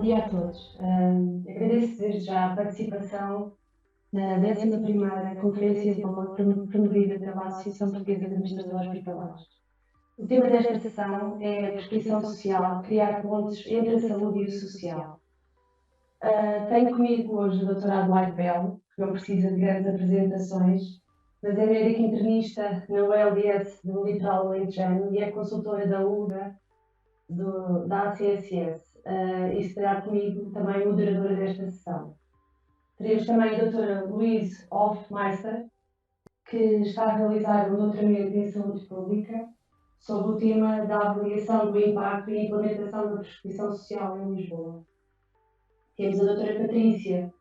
dia a todos. Agradeço desde já a participação na 11ª Conferência de Valor promovida pela Associação Portuguesa de Administradores Hospitalares. O tema desta sessão é a prescrição social, criar pontes entre a saúde e o social. Tenho comigo hoje a doutora Adelaide Belo, que não precisa de grandes apresentações, mas é médica internista na ULS do Litoral Alentejano e é consultora da URA da ACSS. E será comigo também moderadora desta sessão. Teremos também a doutora Louise Hofmeister, que está a realizar um doutoramento em saúde pública sobre o tema da avaliação do impacto e implementação da prescrição social em Lisboa. Temos a doutora Patrícia,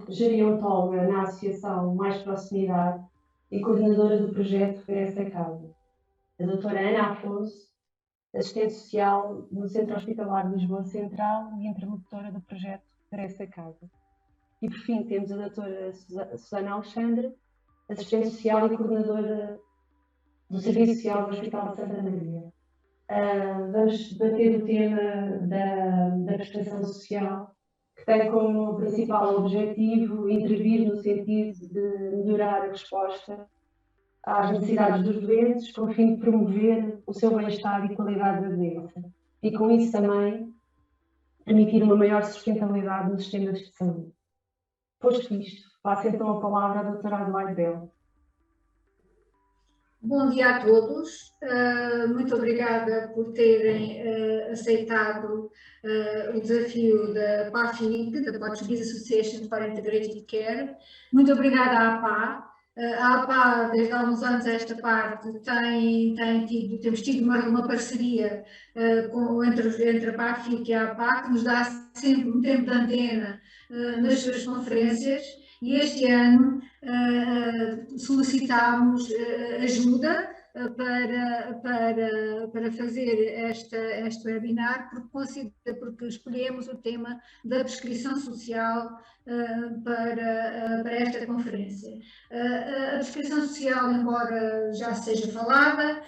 gerontóloga na Associação Mais Proximidade e coordenadora do projeto Regressa a Casa. A doutora Ana Afonso, assistente social no Centro Hospitalar de Lisboa Central e interlocutora do projeto Regressa a Casa. E por fim temos a doutora Susana Alexandre, assistente social e coordenadora do Serviço Social do Hospital de Santa Maria. Vamos debater o tema da prestação social, que tem como principal objetivo intervir no sentido de melhorar a resposta às necessidades dos doentes, com o fim de promover o seu bem-estar e qualidade da doença. E com isso também permitir uma maior sustentabilidade nos sistemas de saúde. Posto isto, passo então a palavra à doutora Adelaide Belo. Bom dia a todos, muito obrigada por terem aceitado o desafio da PAFIC, da Portuguese Association for Integrated Care. Muito obrigada à APA. A APA, desde há uns anos a esta parte, temos tido uma parceria entre a PAFIC e a APA, que nos dá sempre um tempo de antena nas suas conferências. E este ano solicitámos ajuda para fazer este webinar, porque escolhemos o tema da prescrição social para esta conferência. A prescrição social, embora já seja falada,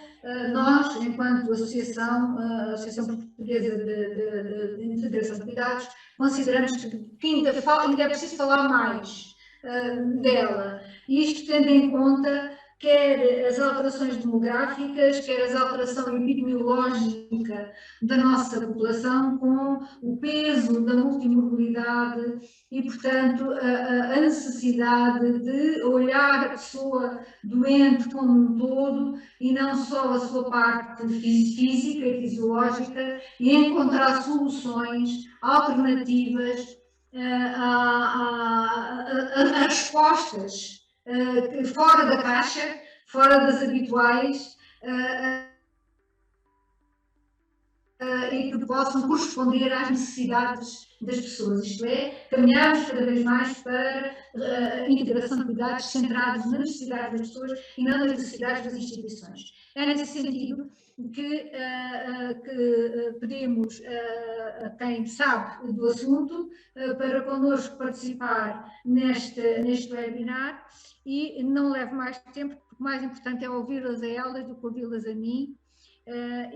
nós, enquanto associação, a Associação Portuguesa de Integração de Cuidados, consideramos que ainda é preciso falar mais dela. Isto tendo em conta quer as alterações demográficas, quer a alteração epidemiológica da nossa população, com o peso da multimorbilidade e, portanto, a necessidade de olhar a pessoa doente como um todo e não só a sua parte física e fisiológica, e encontrar soluções alternativas a respostas fora da caixa, fora das habituais, e que possam corresponder às necessidades das pessoas. Isto é, caminharmos cada vez mais para a integração de cuidados centrados nas necessidades das pessoas e não nas necessidades das instituições. É nesse sentido que pedimos a quem sabe do assunto para connosco participar neste webinar, e não levo mais tempo, porque o mais importante é ouvi-las a elas do que ouvi-las a mim.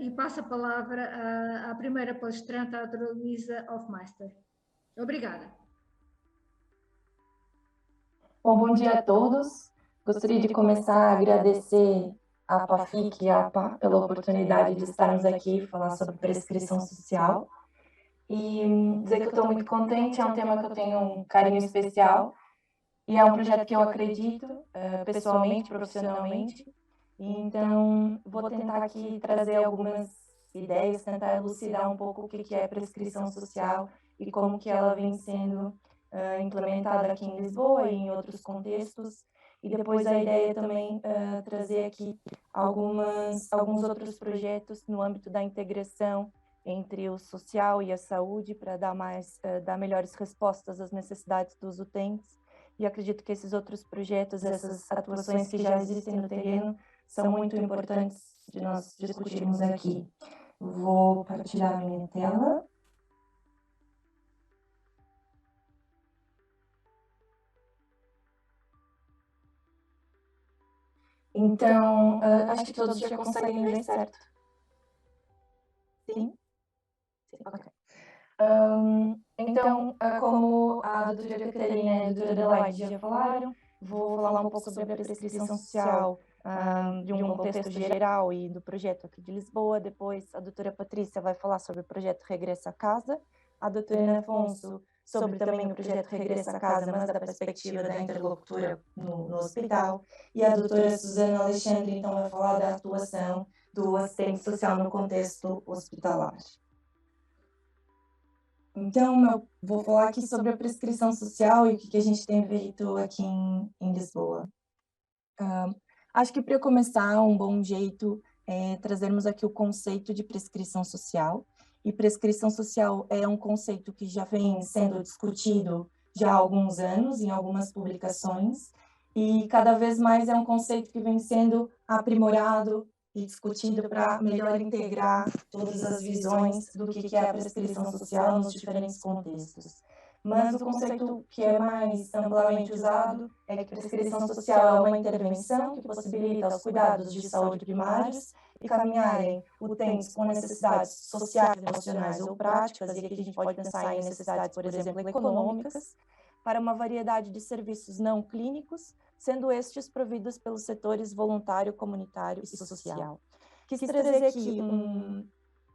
E passo a palavra à primeira palestrante, a doutora Luísa Hofmeister. Obrigada. Bom dia a todos. Gostaria de começar a agradecer à PAFIC e à APA pela oportunidade de estarmos aqui falar sobre prescrição social. E dizer que eu estou muito contente, é um tema que eu tenho um carinho especial e é um projeto que eu acredito pessoalmente, profissionalmente. Então, vou tentar aqui trazer algumas ideias, tentar elucidar um pouco o que é prescrição social e como que ela vem sendo implementada aqui em Lisboa e em outros contextos. E depois a ideia também trazer aqui alguns outros projetos no âmbito da integração entre o social e a saúde para dar melhores respostas às necessidades dos utentes. E acredito que esses outros projetos, essas atuações que já existem no terreno, são muito importantes de nós discutirmos aqui. Vou partilhar minha tela. Então, acho que todos já conseguem ver, certo? Sim? Ok. Então, como a doutora Catarina e a doutora Adelaide já falaram, vou falar um pouco sobre a prescrição social de um contexto geral e do projeto aqui de Lisboa. Depois, a doutora Patrícia vai falar sobre o projeto Regresso à Casa, a doutora Ana Afonso sobre também o projeto Regresso à Casa, mas da perspectiva da interlocutora no hospital, e a doutora Susana Alexandre, então, vai falar da atuação do assistente social no contexto hospitalar. Então, eu vou falar aqui sobre a prescrição social e o que a gente tem feito aqui em Lisboa. Acho que para começar, um bom jeito é trazermos aqui o conceito de prescrição social. E prescrição social é um conceito que já vem sendo discutido já há alguns anos em algumas publicações, e cada vez mais é um conceito que vem sendo aprimorado e discutido para melhor integrar todas as visões do que é a prescrição social nos diferentes contextos. Mas o conceito que é mais amplamente usado é que prescrição social é uma intervenção que possibilita aos cuidados de saúde primários encaminharem utentes com necessidades sociais, emocionais ou práticas, e aqui a gente pode pensar em necessidades, por exemplo, econômicas, para uma variedade de serviços não clínicos, sendo estes providos pelos setores voluntário, comunitário e social. Quis trazer aqui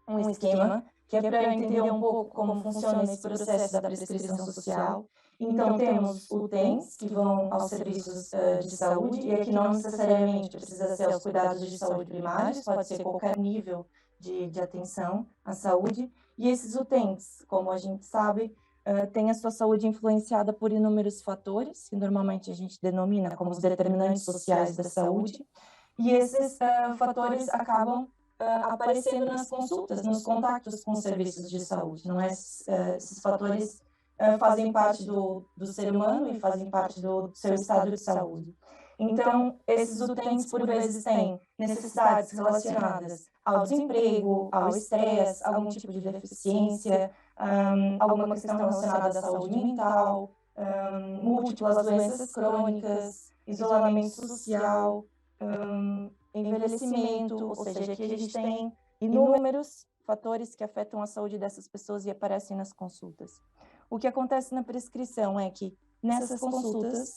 um esquema que é para entender um pouco como funciona esse processo da prescrição social. Então, temos utentes que vão aos serviços de saúde, e aqui não necessariamente precisa ser aos cuidados de saúde primários, pode ser qualquer nível de atenção à saúde. E esses utentes, como a gente sabe, têm a sua saúde influenciada por inúmeros fatores, que normalmente a gente denomina como os determinantes sociais da saúde, e esses fatores acabam aparecendo nas consultas, nos contatos com os serviços de saúde. Não é? Esses fatores fazem parte do ser humano e fazem parte do seu estado de saúde. Então, esses utentes, por vezes, têm necessidades relacionadas ao desemprego, ao estresse, algum tipo de deficiência, alguma questão relacionada à saúde mental, múltiplas doenças crônicas, isolamento social, envelhecimento, ou seja, aqui a gente tem inúmeros fatores que afetam a saúde dessas pessoas e aparecem nas consultas. O que acontece na prescrição é que nessas consultas,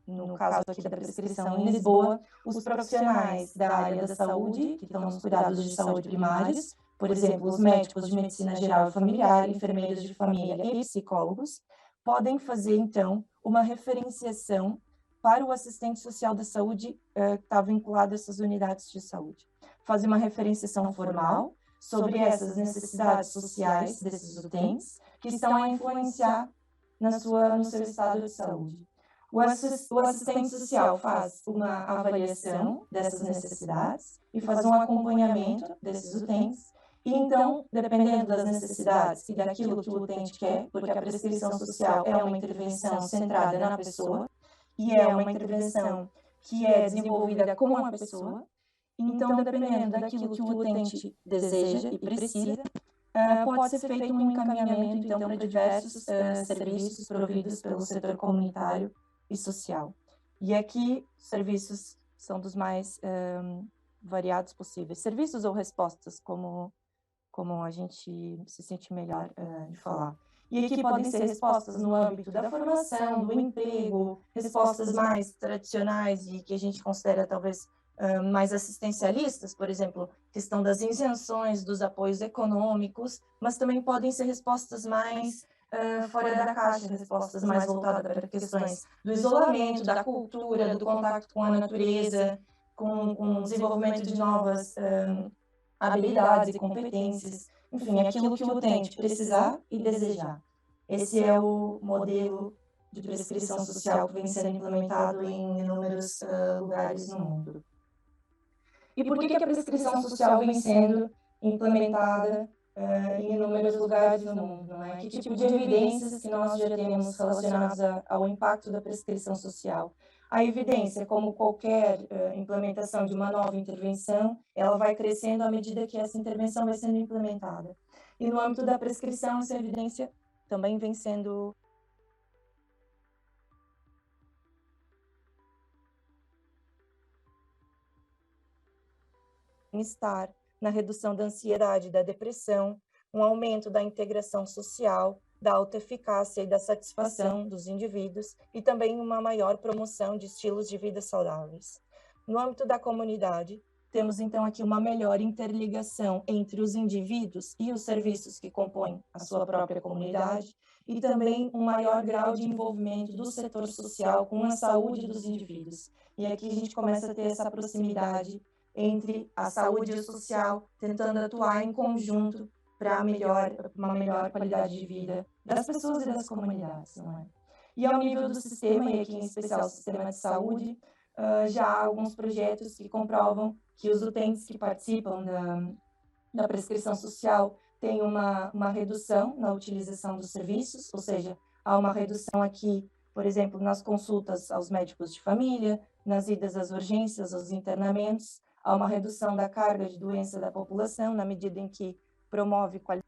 no caso aqui da prescrição em Lisboa, os profissionais da área da saúde, que estão nos cuidados de saúde primários, por exemplo, os médicos de medicina geral e familiar, enfermeiros de família e psicólogos, podem fazer, então, uma referenciação para o assistente social da saúde que está vinculado a essas unidades de saúde. Fazer uma referenciação formal sobre essas necessidades sociais desses utentes que estão a influenciar no seu estado de saúde. O assistente social faz uma avaliação dessas necessidades e faz um acompanhamento desses utentes. E então, dependendo das necessidades e daquilo que o utente quer, porque a prescrição social é uma intervenção centrada na pessoa, e é uma intervenção que é desenvolvida com a pessoa, então, dependendo daquilo que o utente deseja e precisa, pode ser feito um encaminhamento, então, para diversos serviços providos pelo setor comunitário e social. E aqui, serviços são dos mais variados possíveis. Serviços ou respostas, como a gente se sente melhor de falar. E aqui podem ser respostas no âmbito da formação, do emprego, respostas mais tradicionais e que a gente considera talvez mais assistencialistas, por exemplo, questão das isenções, dos apoios econômicos, mas também podem ser respostas mais fora da caixa, respostas mais voltadas para questões do isolamento, da cultura, do contato com a natureza, com o desenvolvimento de novas habilidades e competências, enfim, aquilo que o utente precisar e desejar. Esse é o modelo de prescrição social que vem sendo implementado em inúmeros lugares no mundo. E por que a prescrição social vem sendo implementada em inúmeros lugares no mundo? Não é? Que tipo de evidências que nós já temos relacionadas ao impacto da prescrição social? A evidência, como qualquer implementação de uma nova intervenção, ela vai crescendo à medida que essa intervenção vai sendo implementada. E no âmbito da prescrição, essa evidência também vem sendo estar na redução da ansiedade, da depressão, um aumento da integração social, da autoeficácia e da satisfação dos indivíduos e também uma maior promoção de estilos de vida saudáveis. No âmbito da comunidade, temos então aqui uma melhor interligação entre os indivíduos e os serviços que compõem a sua própria comunidade e também um maior grau de envolvimento do setor social com a saúde dos indivíduos. E aqui a gente começa a ter essa proximidade entre a saúde e o social, tentando atuar em conjunto para uma melhor qualidade de vida das pessoas e das comunidades, não é? E ao nível do sistema, e aqui em especial o sistema de saúde, já há alguns projetos que comprovam que os utentes que participam da prescrição social têm uma redução na utilização dos serviços, ou seja, há uma redução aqui, por exemplo, nas consultas aos médicos de família, nas idas às urgências, aos internamentos, há uma redução da carga de doença da população, na medida em que promove qualidade.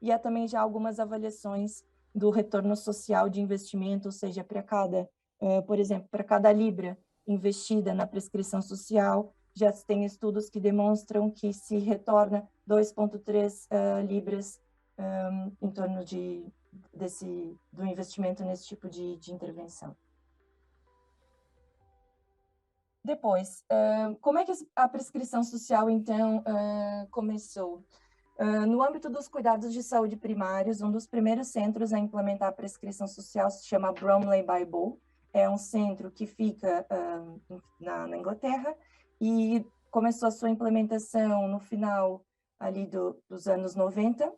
E há também já algumas avaliações do retorno social de investimento, ou seja, para cada, por exemplo, para cada libra investida na prescrição social, já se tem estudos que demonstram que se retorna 2,3 libras em torno do investimento nesse tipo de intervenção. Depois, como é que a prescrição social, então, começou? No âmbito dos cuidados de saúde primários, um dos primeiros centros a implementar a prescrição social se chama Bromley by Bow. É um centro que fica na Inglaterra e começou a sua implementação no final ali dos anos 90.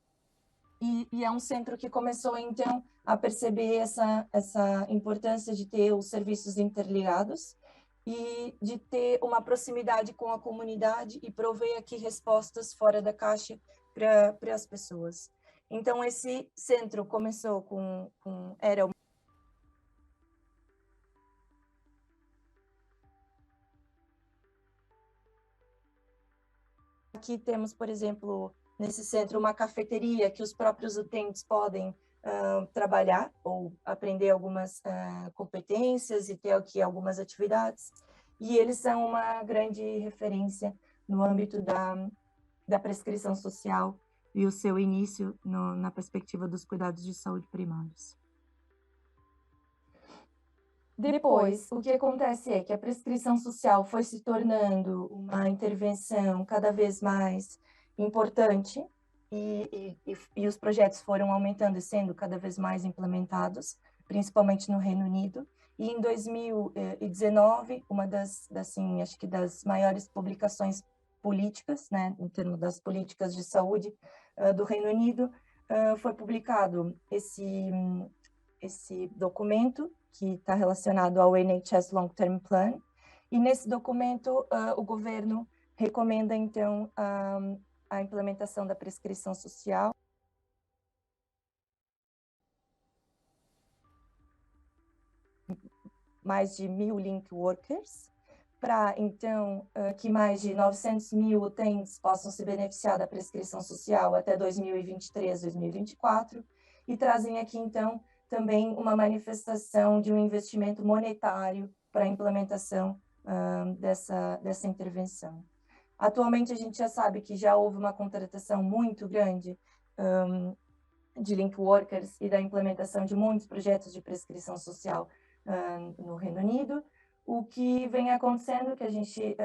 E é um centro que começou, então, a perceber essa importância de ter os serviços interligados e de ter uma proximidade com a comunidade e prover aqui respostas fora da caixa para as pessoas. Então, esse centro começou era aqui temos, por exemplo, nesse centro, uma cafeteria que os próprios utentes podem trabalhar ou aprender algumas competências e ter aqui algumas atividades. E eles são uma grande referência no âmbito da prescrição social e o seu início na perspectiva dos cuidados de saúde primários. Depois, o que acontece é que a prescrição social foi se tornando uma intervenção cada vez mais importante e os projetos foram aumentando e sendo cada vez mais implementados, principalmente no Reino Unido. E em 2019, uma acho que das maiores publicações políticas, né, em termos das políticas de saúde do Reino Unido, foi publicado esse documento que está relacionado ao NHS Long Term Plan, e nesse documento o governo recomenda, então, a implementação da prescrição social. Mais de 1.000 link workers, para, então, que mais de 900 mil utentes possam se beneficiar da prescrição social até 2023, 2024, e trazem aqui, então, também uma manifestação de um investimento monetário para a implementação dessa intervenção. Atualmente, a gente já sabe que já houve uma contratação muito grande de link workers e da implementação de muitos projetos de prescrição social no Reino Unido. O que vem acontecendo, que a gente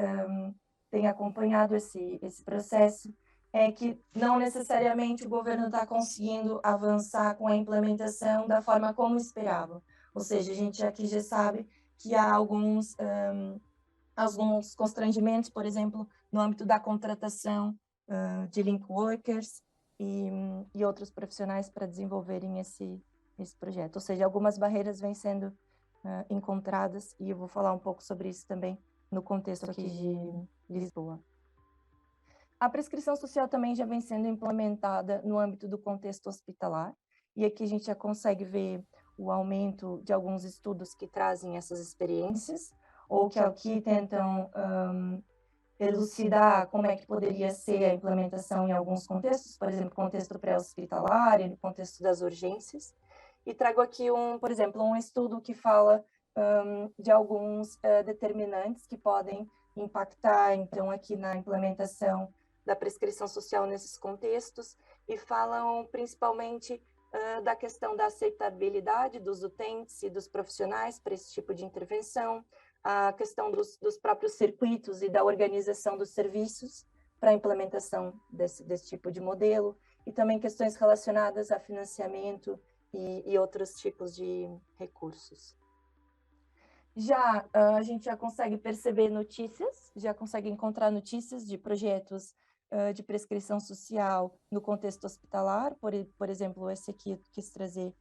tem acompanhado esse processo, é que não necessariamente o governo está conseguindo avançar com a implementação da forma como esperava. Ou seja, a gente aqui já sabe que há alguns constrangimentos, por exemplo, no âmbito da contratação de link workers e outros profissionais para desenvolverem esse projeto. Ou seja, algumas barreiras vêm sendo encontradas, e eu vou falar um pouco sobre isso também no contexto aqui de Lisboa. A prescrição social também já vem sendo implementada no âmbito do contexto hospitalar, e aqui a gente já consegue ver o aumento de alguns estudos que trazem essas experiências, ou que aqui tentam elucidar como é que poderia ser a implementação em alguns contextos, por exemplo, contexto pré-hospitalar e no contexto das urgências. E trago aqui, por exemplo, um estudo que fala de alguns determinantes que podem impactar, então, aqui na implementação da prescrição social nesses contextos, e falam principalmente da questão da aceitabilidade dos utentes e dos profissionais para esse tipo de intervenção, a questão dos próprios circuitos e da organização dos serviços para a implementação desse tipo de modelo, e também questões relacionadas a financiamento e outros tipos de recursos. Já a gente já consegue perceber notícias, já consegue encontrar notícias de projetos de prescrição social no contexto hospitalar. Por exemplo, esse aqui eu quis trazer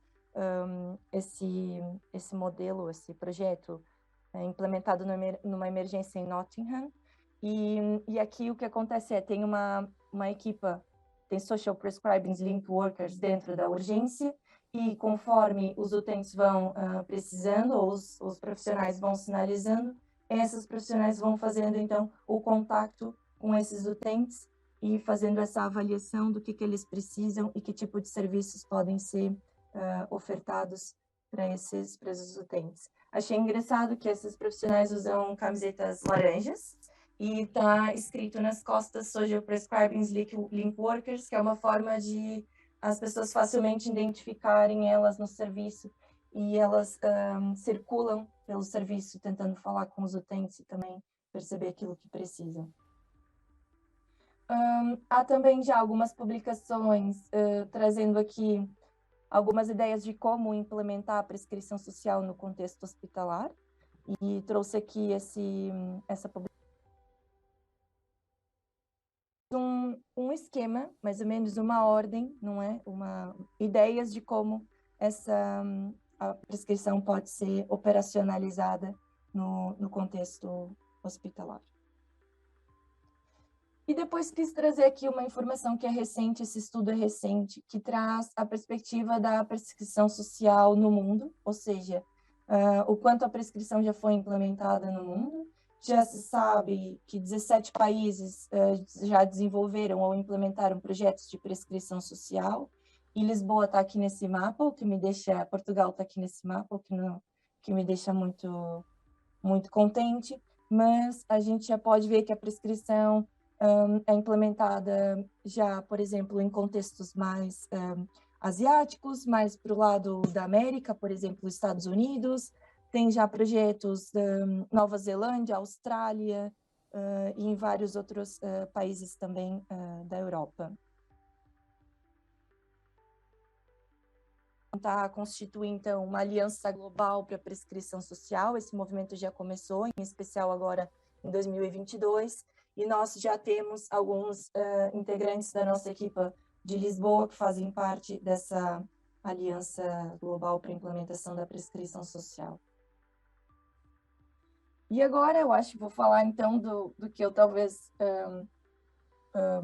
esse modelo, esse projeto implementado numa emergência em Nottingham. E aqui o que acontece tem uma equipa, tem Social Prescribing Link Workers dentro da urgência, e conforme os utentes vão precisando, ou os profissionais vão sinalizando, esses profissionais vão fazendo, então, o contato com esses utentes e fazendo essa avaliação do que eles precisam e que tipo de serviços podem ser ofertados para esses utentes. Achei engraçado que esses profissionais usam camisetas laranjas e está escrito nas costas Social Prescribing Link Workers, que é uma forma de as pessoas facilmente identificarem elas no serviço, e elas circulam pelo serviço tentando falar com os utentes e também perceber aquilo que precisam. Há também já algumas publicações trazendo aqui algumas ideias de como implementar a prescrição social no contexto hospitalar, e trouxe aqui essa publicação. Um esquema, mais ou menos uma ordem, não é? Ideias de como a prescrição pode ser operacionalizada no contexto hospitalar. E depois quis trazer aqui uma informação que é recente, esse estudo é recente, que traz a perspectiva da prescrição social no mundo, ou seja, o quanto a prescrição já foi implementada no mundo. Já se sabe que 17 países já desenvolveram ou implementaram projetos de prescrição social, e Lisboa está aqui nesse mapa, Portugal está aqui nesse mapa, o que me deixa muito, muito contente, mas a gente já pode ver que a prescrição é implementada já, por exemplo, em contextos mais asiáticos, mais para o lado da América, por exemplo, Estados Unidos. Tem já projetos da Nova Zelândia, Austrália e em vários outros países também da Europa. Está a constituir, então, uma aliança global para a prescrição social. Esse movimento já começou, em especial agora em 2022, e nós já temos alguns integrantes da nossa equipa de Lisboa que fazem parte dessa aliança global para a implementação da prescrição social. E agora eu acho que vou falar, então, do que eu talvez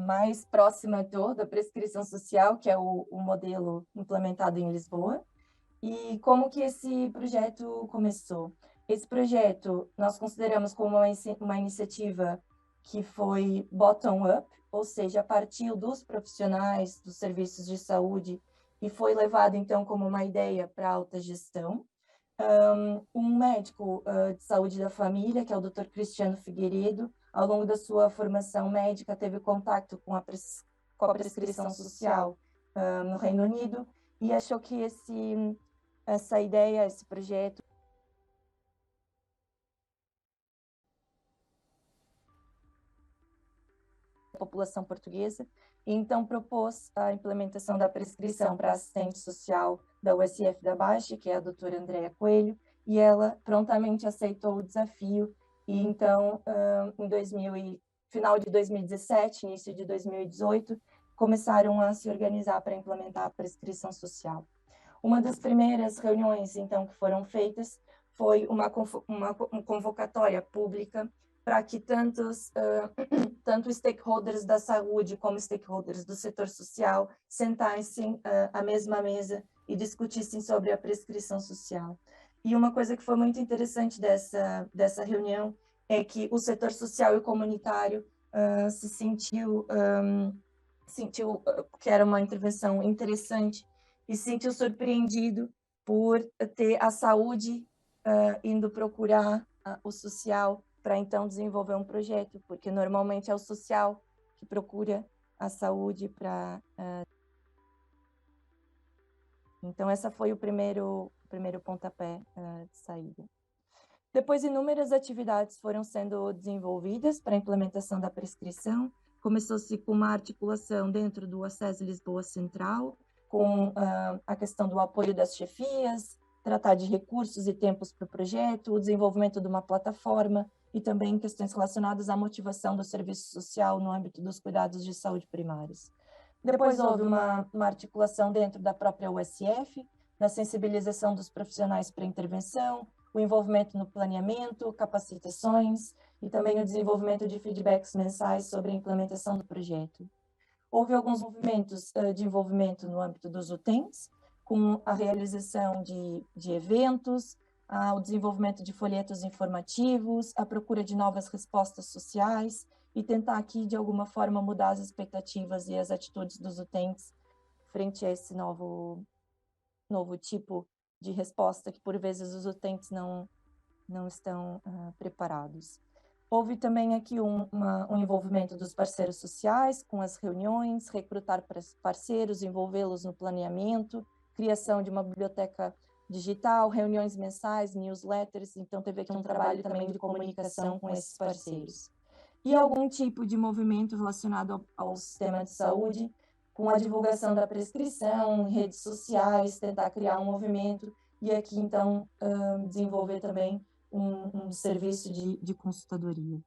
mais próxima da prescrição social, que é o modelo implementado em Lisboa, e como que esse projeto começou. Esse projeto nós consideramos como uma iniciativa que foi bottom-up, ou seja, partiu dos profissionais dos serviços de saúde e foi levado, então, como uma ideia para a alta gestão. Um médico de saúde da família, que é o Dr. Cristiano Figueiredo, ao longo da sua formação médica, teve contato com a prescrição social no Reino Unido e achou que essa ideia, esse projeto, a população portuguesa, e então propôs a implementação da prescrição para assistente social da USF da Baixa, que é a doutora Andréa Coelho, e ela prontamente aceitou o desafio, e então, final de 2017, início de 2018, começaram a se organizar para implementar a prescrição social. Uma das primeiras reuniões, então, que foram feitas foi uma convocatória pública para que tanto stakeholders da saúde como stakeholders do setor social sentassem à mesma mesa e discutissem sobre a prescrição social. E uma coisa que foi muito interessante dessa reunião é que o setor social e comunitário se sentiu que era uma intervenção interessante e se sentiu surpreendido por ter a saúde indo procurar o social para então desenvolver um projeto, porque normalmente é o social que procura a saúde para... Então, essa foi o primeiro pontapé de saída. Depois, inúmeras atividades foram sendo desenvolvidas para a implementação da prescrição. Começou-se com uma articulação dentro do ACES Lisboa Central, com a questão do apoio das chefias, tratar de recursos e tempos para o projeto, o desenvolvimento de uma plataforma e também questões relacionadas à motivação do serviço social no âmbito dos cuidados de saúde primários. Depois houve uma articulação dentro da própria USF, na sensibilização dos profissionais para intervenção, o envolvimento no planeamento, capacitações e também o desenvolvimento de feedbacks mensais sobre a implementação do projeto. Houve alguns movimentos de envolvimento no âmbito dos utens, com a realização de eventos, o desenvolvimento de folhetos informativos, a procura de novas respostas sociais e tentar aqui, de alguma forma, mudar as expectativas e as atitudes dos utentes frente a esse novo tipo de resposta que, por vezes, os utentes não estão preparados. Houve também aqui um envolvimento dos parceiros sociais com as reuniões, recrutar parceiros, envolvê-los no planeamento, criação de uma biblioteca digital, reuniões mensais, newsletters, então teve aqui um trabalho também de comunicação com esses parceiros. E algum tipo de movimento relacionado ao sistema de saúde, com a divulgação da prescrição, redes sociais, tentar criar um movimento e aqui, então, desenvolver também um serviço de consultadoria.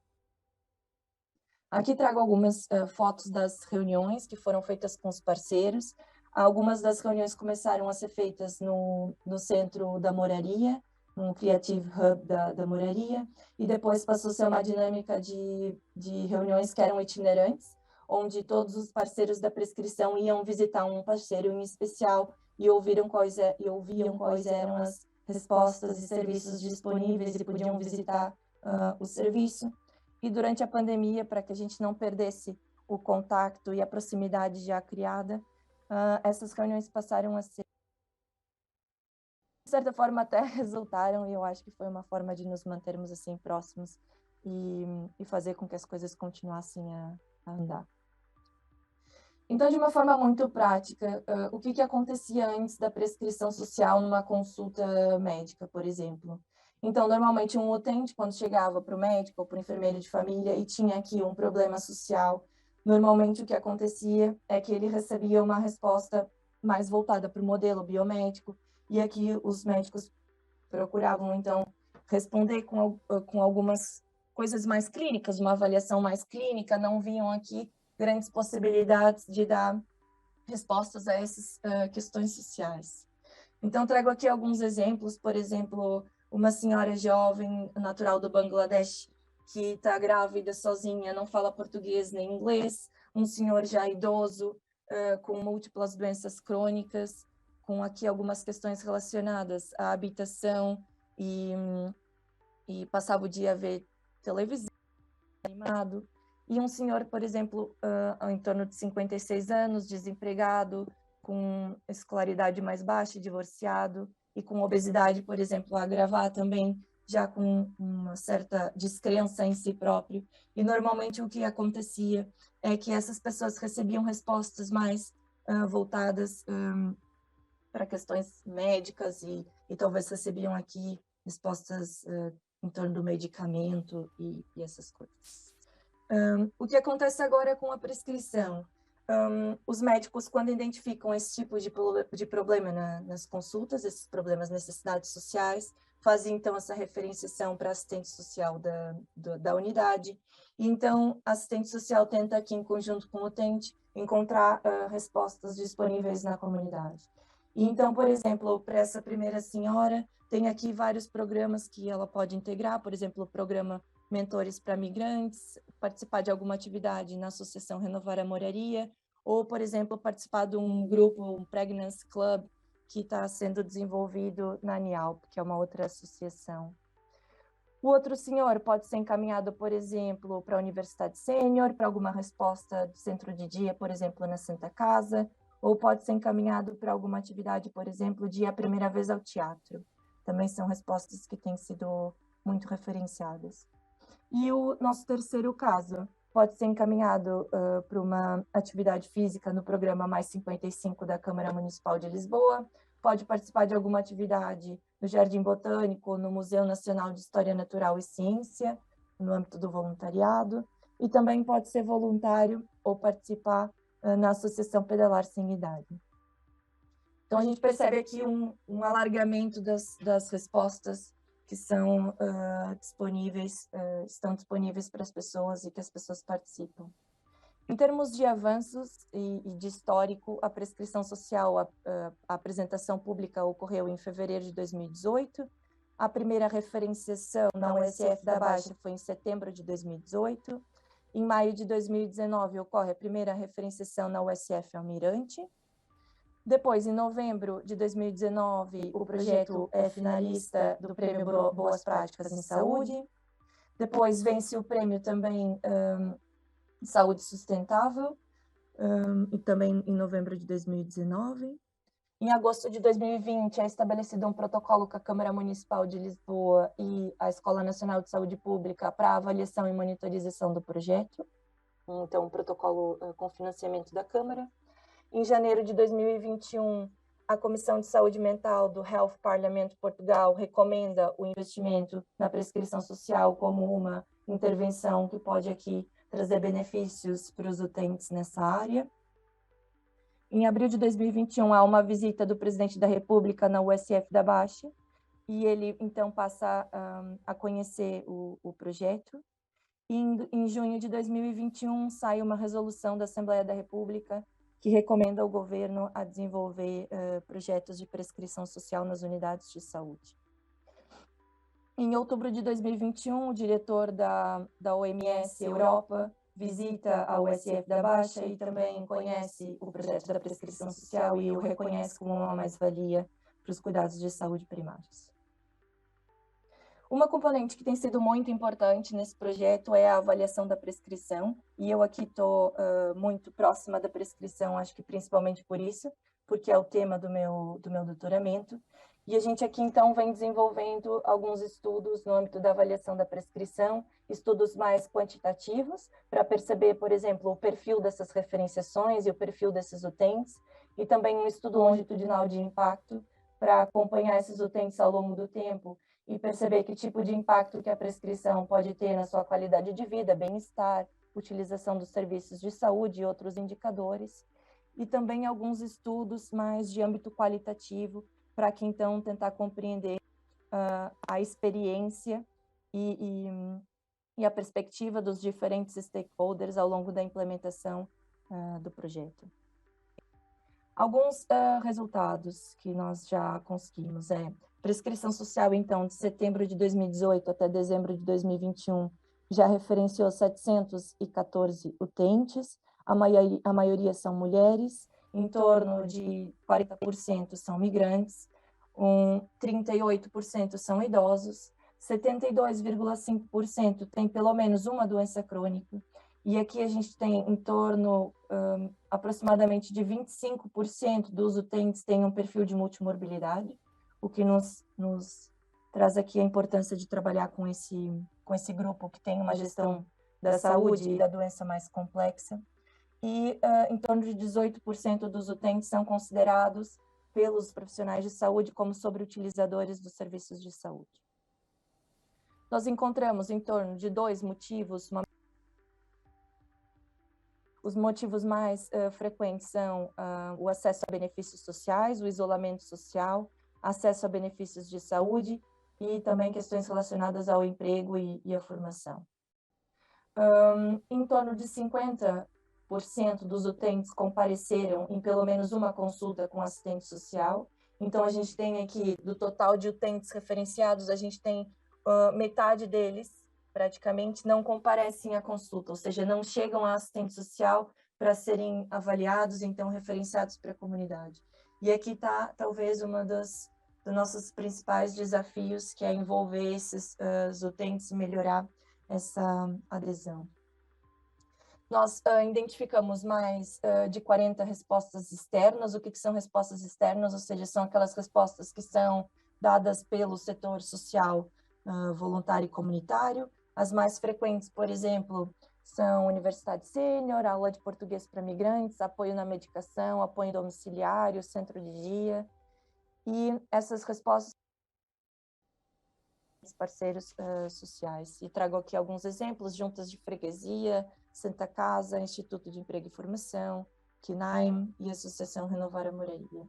Aqui trago algumas fotos das reuniões que foram feitas com os parceiros. Algumas das reuniões começaram a ser feitas no Centro da Moraria, no Creative Hub da Moraria, e depois passou a ser uma dinâmica de reuniões que eram itinerantes, onde todos os parceiros da prescrição iam visitar um parceiro em especial e ouviam quais eram as respostas e serviços disponíveis e podiam visitar o serviço. E durante a pandemia, para que a gente não perdesse o contato e a proximidade já criada, essas reuniões passaram a ser, de certa forma, até resultaram, e eu acho que foi uma forma de nos mantermos assim próximos e fazer com que as coisas continuassem a andar. Então, de uma forma muito prática, o que acontecia antes da prescrição social numa consulta médica, por exemplo? Então, normalmente um utente, quando chegava para o médico ou para o enfermeiro de família e tinha aqui um problema social, normalmente o que acontecia é que ele recebia uma resposta mais voltada para o modelo biomédico, e aqui os médicos procuravam, então, responder com algumas coisas mais clínicas, uma avaliação mais clínica, não viam aqui grandes possibilidades de dar respostas a essas questões sociais. Então, trago aqui alguns exemplos, por exemplo, uma senhora jovem, natural do Bangladesh, que está grávida sozinha, não fala português nem inglês, um senhor já idoso, com múltiplas doenças crônicas, com aqui algumas questões relacionadas à habitação e passava o dia a ver televisão, animado. E um senhor, por exemplo, em torno de 56 anos, desempregado, com escolaridade mais baixa, divorciado e com obesidade, por exemplo, a agravar também, já com uma certa descrença em si próprio. E normalmente o que acontecia é que essas pessoas recebiam respostas mais voltadas para questões médicas e talvez recebiam aqui respostas em torno do medicamento e essas coisas. O que acontece agora com a prescrição? Os médicos, quando identificam esse tipo de problema nas consultas, esses problemas, necessidades sociais, fazem então essa referenciação para a assistente social da unidade. E então, a assistente social tenta aqui, em conjunto com o utente, encontrar respostas disponíveis na comunidade. E então, por exemplo, para essa primeira senhora, tem aqui vários programas que ela pode integrar, por exemplo, o programa Mentores para Migrantes, participar de alguma atividade na Associação Renovar a Moraria, ou, por exemplo, participar de um grupo, um Pregnancy Club, que está sendo desenvolvido na ANIALP, que é uma outra associação. O outro senhor pode ser encaminhado, por exemplo, para a Universidade Sênior, para alguma resposta do centro de dia, por exemplo, na Santa Casa, ou pode ser encaminhado para alguma atividade, por exemplo, de ir a primeira vez ao teatro. também são respostas que têm sido muito referenciadas. E o nosso terceiro caso pode ser encaminhado para uma atividade física no programa Mais 55 da Câmara Municipal de Lisboa, pode participar de alguma atividade no Jardim Botânico, no Museu Nacional de História Natural e Ciência, no âmbito do voluntariado, e também pode ser voluntário ou participar na Associação Pedalar Sem Idade. Então, a gente percebe aqui um alargamento das respostas que são estão disponíveis para as pessoas e que as pessoas participam. Em termos de avanços e de histórico, a prescrição social, a apresentação pública ocorreu em fevereiro de 2018, a primeira referenciação na USF da Baixa foi em setembro de 2018, em maio de 2019 ocorre a primeira referenciação na USF Almirante. Depois, em novembro de 2019, o projeto é finalista do Prêmio Boas Práticas em Saúde. Depois, vence o prêmio também Saúde Sustentável, e também em novembro de 2019. Em agosto de 2020, é estabelecido um protocolo com a Câmara Municipal de Lisboa e a Escola Nacional de Saúde Pública para avaliação e monitorização do projeto. Então, um protocolo com financiamento da Câmara. Em janeiro de 2021, a Comissão de Saúde Mental do Health Parliament Portugal recomenda o investimento na prescrição social como uma intervenção que pode aqui trazer benefícios para os utentes nessa área. Em abril de 2021, há uma visita do presidente da República na USF da Baixa, e ele, então, passa a conhecer o projeto. E em junho de 2021, sai uma resolução da Assembleia da República que recomenda ao governo a desenvolver projetos de prescrição social nas unidades de saúde. Em outubro de 2021, o diretor da OMS Europa visita a USF da Baixa e também conhece o projeto da prescrição social e o reconhece como uma mais-valia para os cuidados de saúde primários. Uma componente que tem sido muito importante nesse projeto é a avaliação da prescrição, e eu aqui estou muito próxima da prescrição, acho que principalmente por isso, porque é o tema do meu doutoramento, e a gente aqui então vem desenvolvendo alguns estudos no âmbito da avaliação da prescrição, estudos mais quantitativos, para perceber, por exemplo, o perfil dessas referenciações e o perfil desses utentes, e também um estudo longitudinal de impacto, para acompanhar esses utentes ao longo do tempo, e perceber que tipo de impacto que a prescrição pode ter na sua qualidade de vida, bem-estar, utilização dos serviços de saúde e outros indicadores, e também alguns estudos mais de âmbito qualitativo, para que então tentar compreender a experiência e a perspectiva dos diferentes stakeholders ao longo da implementação do projeto. Alguns resultados que nós já conseguimos prescrição social, então, de setembro de 2018 até dezembro de 2021, já referenciou 714 utentes, a maioria são mulheres, em torno de 40% são migrantes, 38% são idosos, 72,5% tem pelo menos uma doença crônica, e aqui a gente tem em torno, aproximadamente de 25% dos utentes têm um perfil de multimorbilidade, o que nos traz aqui a importância de trabalhar com esse grupo que tem uma gestão da saúde e da doença mais complexa. E em torno de 18% dos utentes são considerados pelos profissionais de saúde como sobreutilizadores dos serviços de saúde. Nós encontramos em torno de 2 motivos. Os motivos mais frequentes são o acesso a benefícios sociais, o isolamento social, acesso a benefícios de saúde e também questões relacionadas ao emprego e à formação. Em torno de 50% dos utentes compareceram em pelo menos uma consulta com assistente social. Então, a gente tem aqui, do total de utentes referenciados, a gente tem metade deles, praticamente, não comparecem à consulta, ou seja, não chegam à assistente social para serem avaliados, então referenciados para a comunidade. E aqui está, talvez, dos nossos principais desafios, que é envolver esses utentes e melhorar essa adesão. Nós identificamos mais de 40 respostas externas. O que são respostas externas? Ou seja, são aquelas respostas que são dadas pelo setor social, voluntário e comunitário. As mais frequentes, por exemplo, são universidade sênior, aula de português para migrantes, apoio na medicação, apoio domiciliário, centro de dia. E essas respostas parceiros sociais. E trago aqui alguns exemplos: juntas de freguesia, Santa Casa, Instituto de Emprego e Formação, KNAIM e Associação Renovar a Moradia.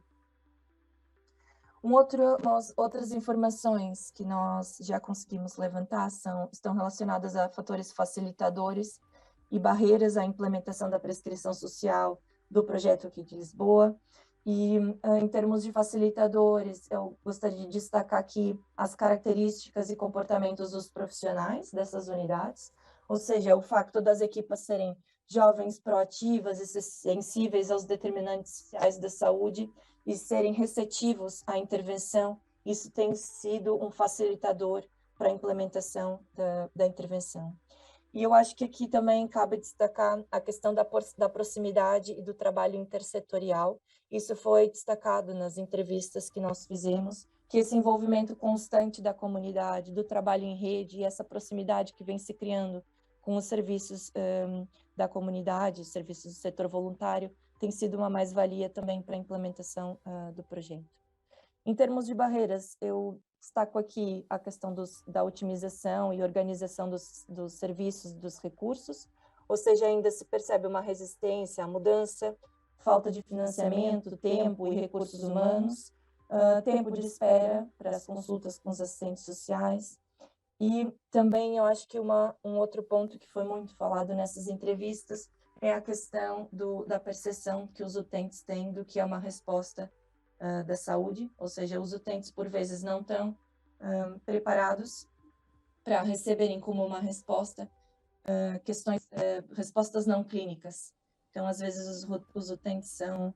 Outras informações que nós já conseguimos levantar estão relacionadas a fatores facilitadores e barreiras à implementação da prescrição social do projeto aqui de Lisboa. E em termos de facilitadores, eu gostaria de destacar aqui as características e comportamentos dos profissionais dessas unidades, ou seja, o facto das equipas serem jovens, proativas e sensíveis aos determinantes sociais da saúde e serem receptivos à intervenção. Isso tem sido um facilitador para a implementação da intervenção. E eu acho que aqui também cabe destacar a questão da proximidade e do trabalho intersetorial. Isso foi destacado nas entrevistas que nós fizemos, que esse envolvimento constante da comunidade, do trabalho em rede e essa proximidade que vem se criando com os serviços da comunidade, serviços do setor voluntário, tem sido uma mais-valia também para a implementação do projeto. Em termos de barreiras, eu destaco aqui a questão da otimização e organização dos serviços, dos recursos, ou seja, ainda se percebe uma resistência à mudança, falta de financiamento, tempo e recursos humanos, tempo de espera para as consultas com os assistentes sociais. E também eu acho que um outro ponto que foi muito falado nessas entrevistas é a questão da percepção que os utentes têm do que é uma resposta da saúde, ou seja, os utentes por vezes não estão preparados para receberem como uma resposta respostas não clínicas. Então, às vezes os utentes são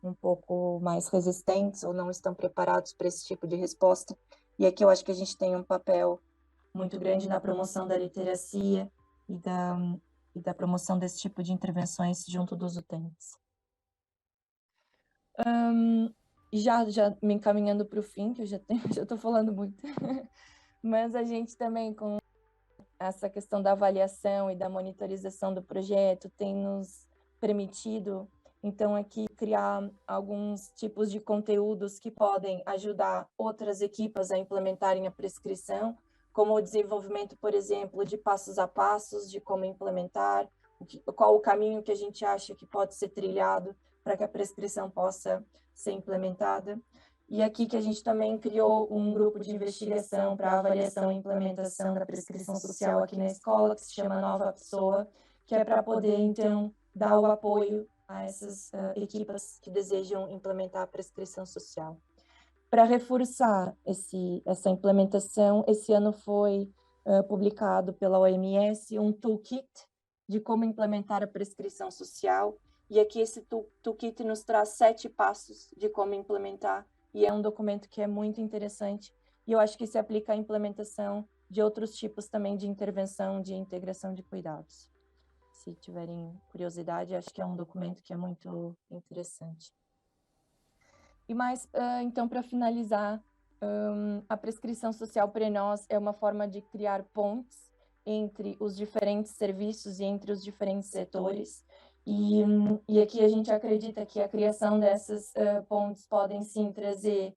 um pouco mais resistentes ou não estão preparados para esse tipo de resposta. E aqui eu acho que a gente tem um papel muito grande na promoção da literacia e da promoção desse tipo de intervenções junto dos utentes. Já me encaminhando para o fim, que eu já estou falando muito, mas a gente também, com essa questão da avaliação e da monitorização do projeto, tem nos permitido, então, aqui criar alguns tipos de conteúdos que podem ajudar outras equipas a implementarem a prescrição, como o desenvolvimento, por exemplo, de passos a passos, de como implementar, qual o caminho que a gente acha que pode ser trilhado para que a prescrição possa ser implementada. E aqui que a gente também criou um grupo de investigação para avaliação e implementação da prescrição social aqui na escola, que se chama Nova Pessoa, que é para poder, então, dar o apoio a essas equipas que desejam implementar a prescrição social. Para reforçar essa implementação, esse ano foi publicado pela OMS um toolkit de como implementar a prescrição social, e aqui esse toolkit nos traz 7 passos de como implementar, e é um documento que é muito interessante, e eu acho que se aplica à implementação de outros tipos também de intervenção, de integração de cuidados. Se tiverem curiosidade, acho que é um documento que é muito interessante. E mais, então, para finalizar, a prescrição social para nós é uma forma de criar pontes entre os diferentes serviços e entre os diferentes setores. E aqui a gente acredita que a criação dessas pontes podem sim trazer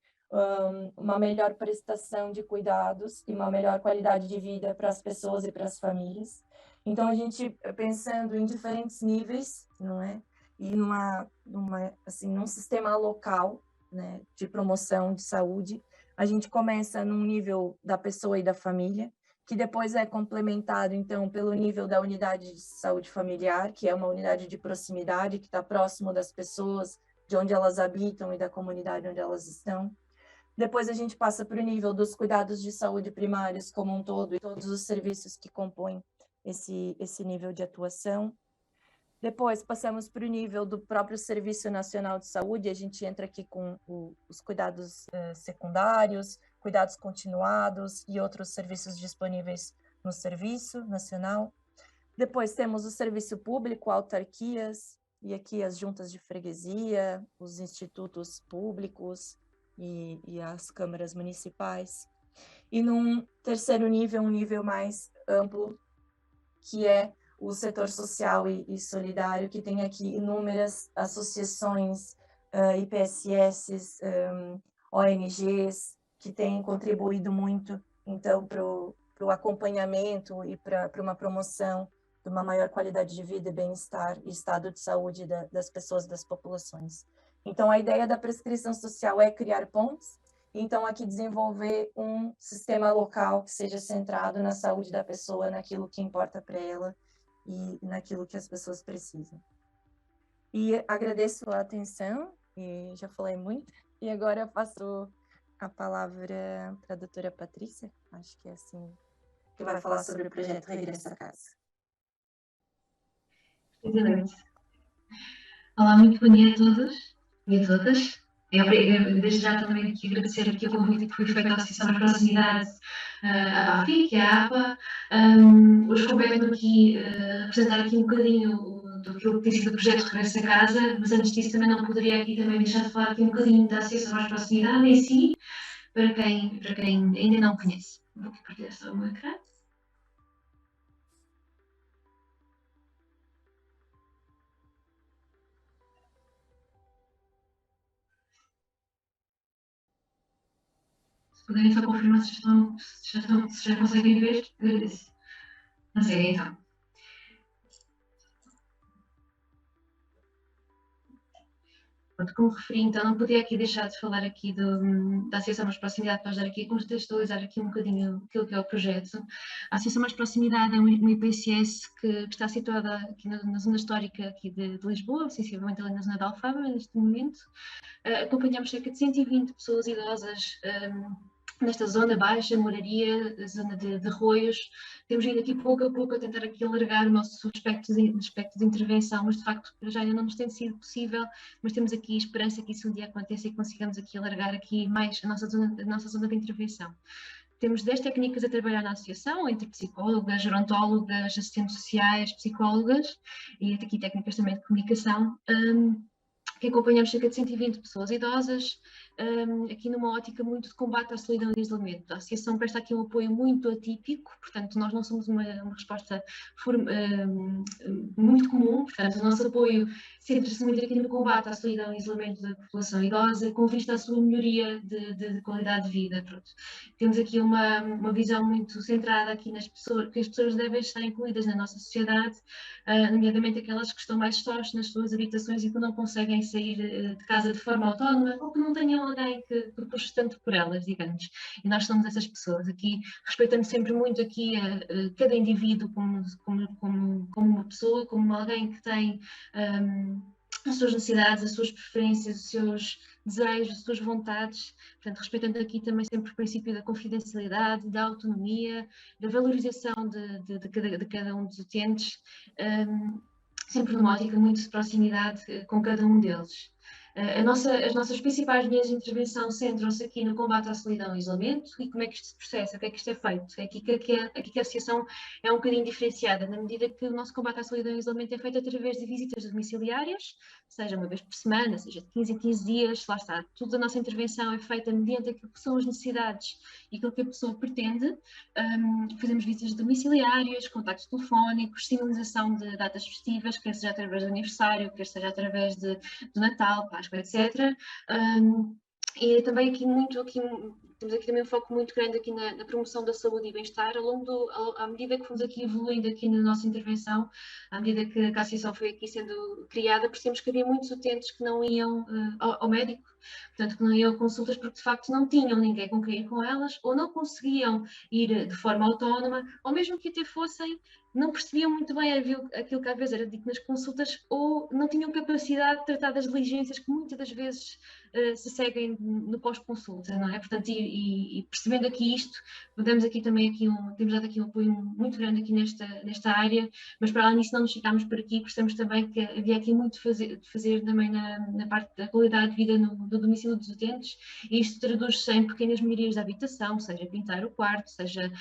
uma melhor prestação de cuidados e uma melhor qualidade de vida para as pessoas e para as famílias. Então, a gente, pensando em diferentes níveis, não é? E num sistema local, né, de promoção de saúde, a gente começa num nível da pessoa e da família, que depois é complementado, então, pelo nível da unidade de saúde familiar, que é uma unidade de proximidade, que está próximo das pessoas, de onde elas habitam e da comunidade onde elas estão. Depois a gente passa para o nível dos cuidados de saúde primários como um todo e todos os serviços que compõem esse nível de atuação. Depois passamos para o nível do próprio Serviço Nacional de Saúde, a gente entra aqui com os cuidados secundários, cuidados continuados e outros serviços disponíveis no Serviço Nacional. Depois temos o serviço público, autarquias, e aqui as juntas de freguesia, os institutos públicos, e as câmaras municipais. E num terceiro nível, um nível mais amplo, que é o setor social e solidário, que tem aqui inúmeras associações, IPSS, ONGs, que têm contribuído muito, então, para o acompanhamento e para uma promoção de uma maior qualidade de vida, bem-estar e estado de saúde das pessoas, das populações. Então, a ideia da prescrição social é criar pontes, então aqui desenvolver um sistema local que seja centrado na saúde da pessoa, naquilo que importa para ela e naquilo que as pessoas precisam. E agradeço a atenção, e já falei muito, e agora eu passo a palavra para a doutora Patrícia, acho que é assim, que vai falar sobre o projeto Regresso à Casa. Exatamente. Olá, muito bom dia a todos e a todas. Desde já também aqui agradecer aqui o convite que foi feito à Associação de Proximidade, à BAFIC e à APA. Hoje compete-me aqui apresentar aqui um bocadinho do que tem sido o projeto Regresso a Casa, mas antes disso também não poderia aqui também deixar de falar aqui um bocadinho da Associação de Proximidade em si, para quem ainda não conhece. Vou aqui partilhar só o meu ecrã. Se puderem só confirmar se já conseguem ver, agradeço. Conseguem então. Pronto, como referi, então, não podia aqui deixar de falar aqui da Associação Mais Proximidade para ajudar aqui a contextualizar aqui um bocadinho aquilo que é o projeto. A Associação Mais Proximidade é uma IPSS que está situada aqui na zona histórica aqui de Lisboa, sensivelmente ali na zona de Alfama, neste momento. Acompanhamos cerca de 120 pessoas idosas nesta zona baixa, moraria, zona de arroios. Temos vindo aqui pouco a pouco a tentar aqui alargar o nosso espectro de intervenção, mas de facto já ainda não nos tem sido possível, mas temos aqui esperança que isso um dia aconteça e consigamos aqui alargar aqui mais a nossa zona de intervenção. Temos 10 técnicas a trabalhar na associação, entre psicólogas, gerontólogas, assistentes sociais, psicólogas e aqui técnicas também de comunicação, que acompanhamos cerca de 120 pessoas idosas, aqui numa ótica muito de combate à solidão e isolamento. A associação presta aqui um apoio muito atípico, portanto nós não somos uma resposta muito comum, portanto o nosso apoio centra-se muito aqui no combate à solidão e isolamento da população idosa, com vista à sua melhoria de qualidade de vida. Pronto. Temos aqui uma visão muito centrada aqui nas pessoas, que as pessoas devem estar incluídas na nossa sociedade, nomeadamente aquelas que estão mais sós nas suas habitações e que não conseguem sair de casa de forma autónoma ou que não tenham alguém que puxe tanto por elas, digamos. E nós somos essas pessoas aqui, respeitando sempre muito aqui cada indivíduo como uma pessoa, como alguém que tem as suas necessidades, as suas preferências, os seus desejos, as suas vontades, portanto, respeitando aqui também sempre o princípio da confidencialidade, da autonomia, da valorização de cada um dos utentes, sempre numa ótica muito de proximidade com cada um deles. As nossas principais linhas de intervenção centram-se aqui no combate à solidão e isolamento e como é que isto se processa, o que é que isto é feito. Aqui que a associação é um bocadinho diferenciada, na medida que o nosso combate à solidão e isolamento é feito através de visitas domiciliárias, seja uma vez por semana, seja de 15 em 15 dias, lá está. Toda a nossa intervenção é feita mediante aquilo que são as necessidades e aquilo que a pessoa pretende. Fazemos visitas domiciliárias, contactos telefónicos, sinalização de datas festivas, quer seja através do aniversário, quer seja através do Natal, Páscoa, etc. E também temos aqui também um foco muito grande aqui na promoção da saúde e bem-estar à medida que fomos aqui evoluindo aqui na nossa intervenção, à medida que a associação foi aqui sendo criada, percebemos que havia muitos utentes que não iam ao médico, portanto que não iam a consultas porque de facto não tinham ninguém com quem ir com elas, ou não conseguiam ir de forma autónoma, ou mesmo que até fossem, não percebiam muito bem aquilo que às vezes era dito nas consultas, ou não tinham capacidade de tratar das diligências que muitas das vezes se seguem no pós-consulta, não é? Portanto, e percebendo aqui isto, temos dado aqui um apoio muito grande aqui nesta área, mas para além disso não nos ficámos por aqui, percebemos também que havia aqui muito de fazer também na parte da qualidade de vida do domicílio dos utentes, e isto traduz-se em pequenas melhorias da habitação, seja pintar o quarto, seja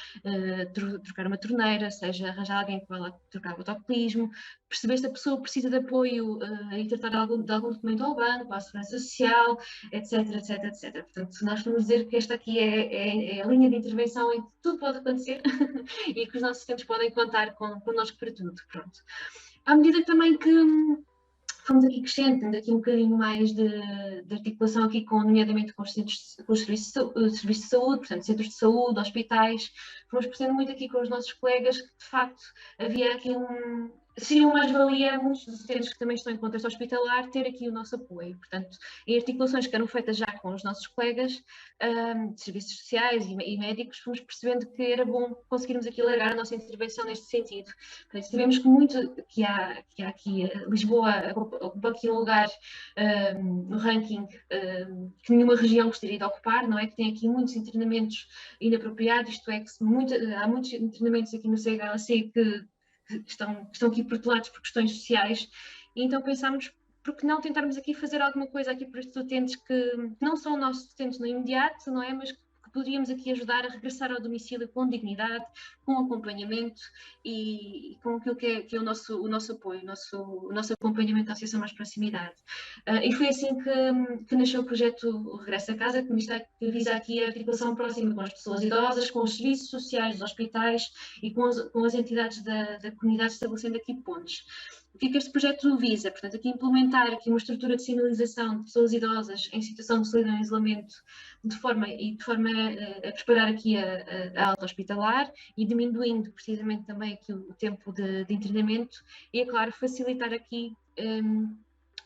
trocar uma torneira, seja arranjar alguém que vá lá trocar o autocolismo, perceber se a pessoa precisa de apoio em tratar de algum documento ao banco, à segurança social, etc, etc, etc. Portanto, nós vamos dizer que esta aqui é a linha de intervenção em que tudo pode acontecer e que os nossos utentes podem contar connosco para tudo. Pronto. À medida também que fomos aqui crescendo, tendo aqui um bocadinho mais de articulação aqui nomeadamente com os serviços de saúde, portanto, centros de saúde, hospitais, fomos percebendo muito aqui com os nossos colegas que, de facto, havia aqui seria uma mais-valia a muitos dos utentes que também estão em contexto hospitalar ter aqui o nosso apoio. Portanto, em articulações que eram feitas já com os nossos colegas de serviços sociais e médicos, fomos percebendo que era bom conseguirmos aqui alargar a nossa intervenção neste sentido. Portanto, sabemos que muito que há aqui Lisboa ocupa aqui um lugar no ranking que nenhuma região gostaria de ocupar, não é? Que tem aqui muitos internamentos inapropriados, isto é, que há muitos internamentos aqui no CHLC que estão aqui protelados por questões sociais, e então pensámos, por que não tentarmos aqui fazer alguma coisa aqui para estes utentes que não são nossos utentes no imediato, não é? Mas que poderíamos aqui ajudar a regressar ao domicílio com dignidade, com acompanhamento e com aquilo que é o nosso apoio, o nosso acompanhamento à associação mais proximidade. E foi assim que nasceu o projeto Regresso a Casa, que visa aqui a articulação próxima com as pessoas idosas, com os serviços sociais dos hospitais e com as entidades da comunidade, estabelecendo aqui pontes. O que é que este projeto visa? Portanto, aqui implementar aqui uma estrutura de sinalização de pessoas idosas em situação de solidão e isolamento, de forma a preparar aqui a alta hospitalar e diminuindo precisamente também aqui o tempo de internamento e, é claro, facilitar aqui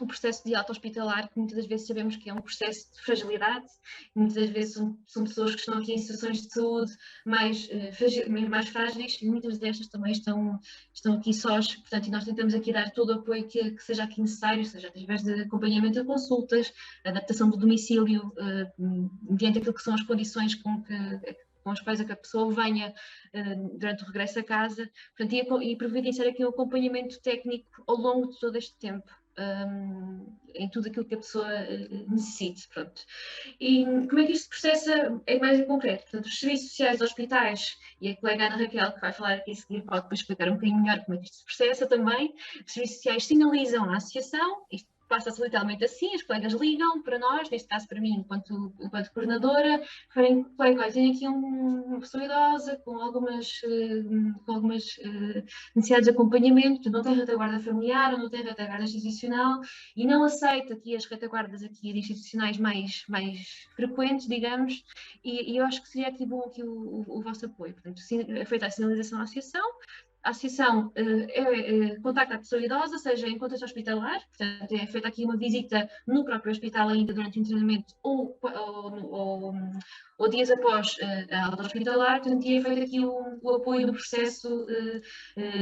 o processo de alta hospitalar, que muitas das vezes sabemos que é um processo de fragilidade, muitas das vezes são pessoas que estão aqui em situações de saúde mais frágeis, e muitas destas também estão aqui sós, portanto, e nós tentamos aqui dar todo o apoio que seja aqui necessário, seja através de acompanhamento a consultas, adaptação do domicílio, mediante aquilo que são as condições com as quais a pessoa venha durante o regresso a casa, portanto, e providenciar aqui um acompanhamento técnico ao longo de todo este tempo. Em tudo aquilo que a pessoa necessite. Pronto. E como é que isto se processa é mais em concreto? Portanto, os serviços sociais dos hospitais, e a colega Ana Raquel, que vai falar aqui a seguir, pode depois explicar um bocadinho melhor como é que isto se processa também. Os serviços sociais sinalizam à associação, isto passa-se literalmente assim, os colegas ligam para nós, neste caso para mim, enquanto coordenadora, que colega, tenho aqui uma pessoa idosa com algumas necessidades de acompanhamento, não tem retaguarda familiar, ou não tem retaguarda institucional e não aceita aqui as retaguardas aqui institucionais mais frequentes, digamos, e eu acho que seria aqui bom aqui o vosso apoio. Portanto, é feita a sinalização à associação. A associação contacta a pessoa idosa, seja em contexto hospitalar, portanto é feita aqui uma visita no próprio hospital ainda durante o internamento ou dias após a alta hospitalar, portanto e é feito aqui o apoio do processo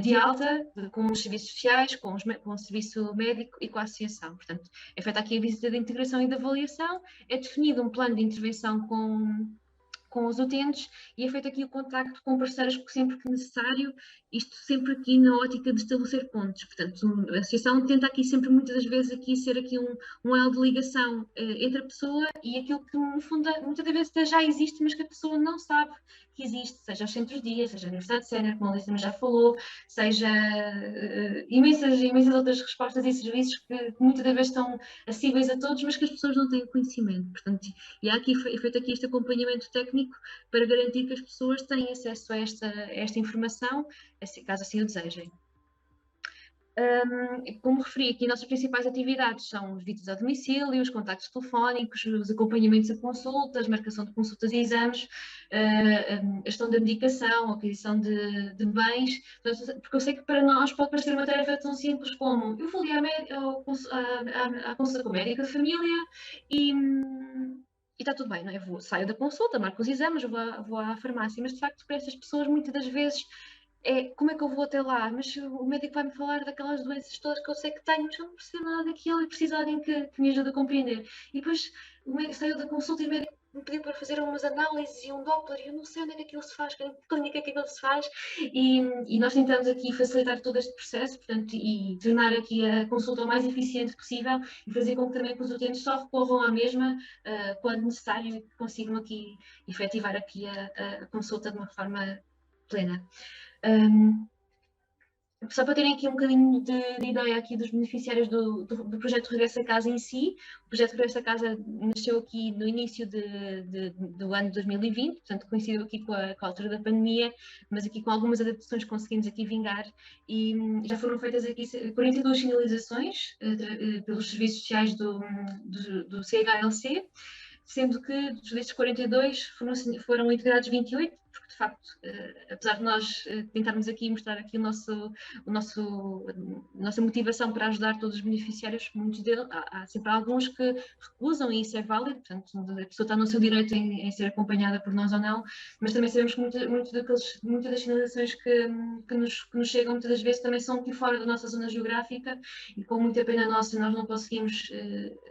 de alta com os serviços sociais, com o serviço médico e com a associação. Portanto, é feita aqui a visita de integração e de avaliação, é definido um plano de intervenção com os utentes e é feito aqui o contacto com parceiros sempre que necessário, isto sempre aqui na ótica de estabelecer pontos. Portanto, a associação tenta aqui sempre, muitas das vezes, aqui ser aqui um elo de ligação entre a pessoa e aquilo que, no fundo, muitas das vezes já existe, mas que a pessoa não sabe que existe, seja os centros-dia, seja a Universidade de Sénior, como a Alice já falou, seja imensas outras respostas e serviços que muitas das vezes estão acessíveis a todos, mas que as pessoas não têm conhecimento. Portanto, e há aqui feito aqui este acompanhamento técnico para garantir que as pessoas têm acesso a esta informação, caso assim o desejem. Como referi aqui, nossas principais atividades são os visitas a domicílio, os contactos telefónicos, os acompanhamentos a consultas, marcação de consultas e exames, a gestão da medicação, a aquisição de bens, porque eu sei que para nós pode parecer uma tarefa tão simples como eu vou ali à consulta com o médico de família e está tudo bem, não é? Saio da consulta, marco os exames, vou à farmácia, mas de facto para estas pessoas muitas das vezes como é que eu vou até lá? Mas o médico vai-me falar daquelas doenças todas que eu sei que tenho, mas eu não percebo nada daquilo e preciso de alguém que me ajude a compreender. E depois o médico saiu da consulta e o médico me pediu para fazer umas análises e um Doppler, e eu não sei onde é que aquilo se faz, em que clínica é que aquilo se faz, e nós tentamos aqui facilitar todo este processo, portanto, e tornar aqui a consulta o mais eficiente possível e fazer com que também os utentes só recorram à mesma quando necessário e que consigam aqui efetivar aqui a consulta de uma forma plena. Só para terem aqui um bocadinho de ideia aqui dos beneficiários do projeto Regressa a Casa em si, o projeto Regressa a Casa nasceu aqui no início do ano de 2020, portanto coincidiu aqui com a altura da pandemia, mas aqui com algumas adaptações conseguimos aqui vingar e já foram feitas aqui 42 sinalizações pelos serviços sociais do CHLC, sendo que destes 42 foram integrados 28, porque de facto, apesar de nós tentarmos aqui mostrar aqui a nossa motivação para ajudar todos os beneficiários, muitos deles, há sempre alguns que recusam e isso é válido, portanto a pessoa está no seu direito em ser acompanhada por nós ou não, mas também sabemos que muitas das sinalizações que nos chegam muitas das vezes também são aqui fora da nossa zona geográfica e com muita pena nossa nós não conseguimos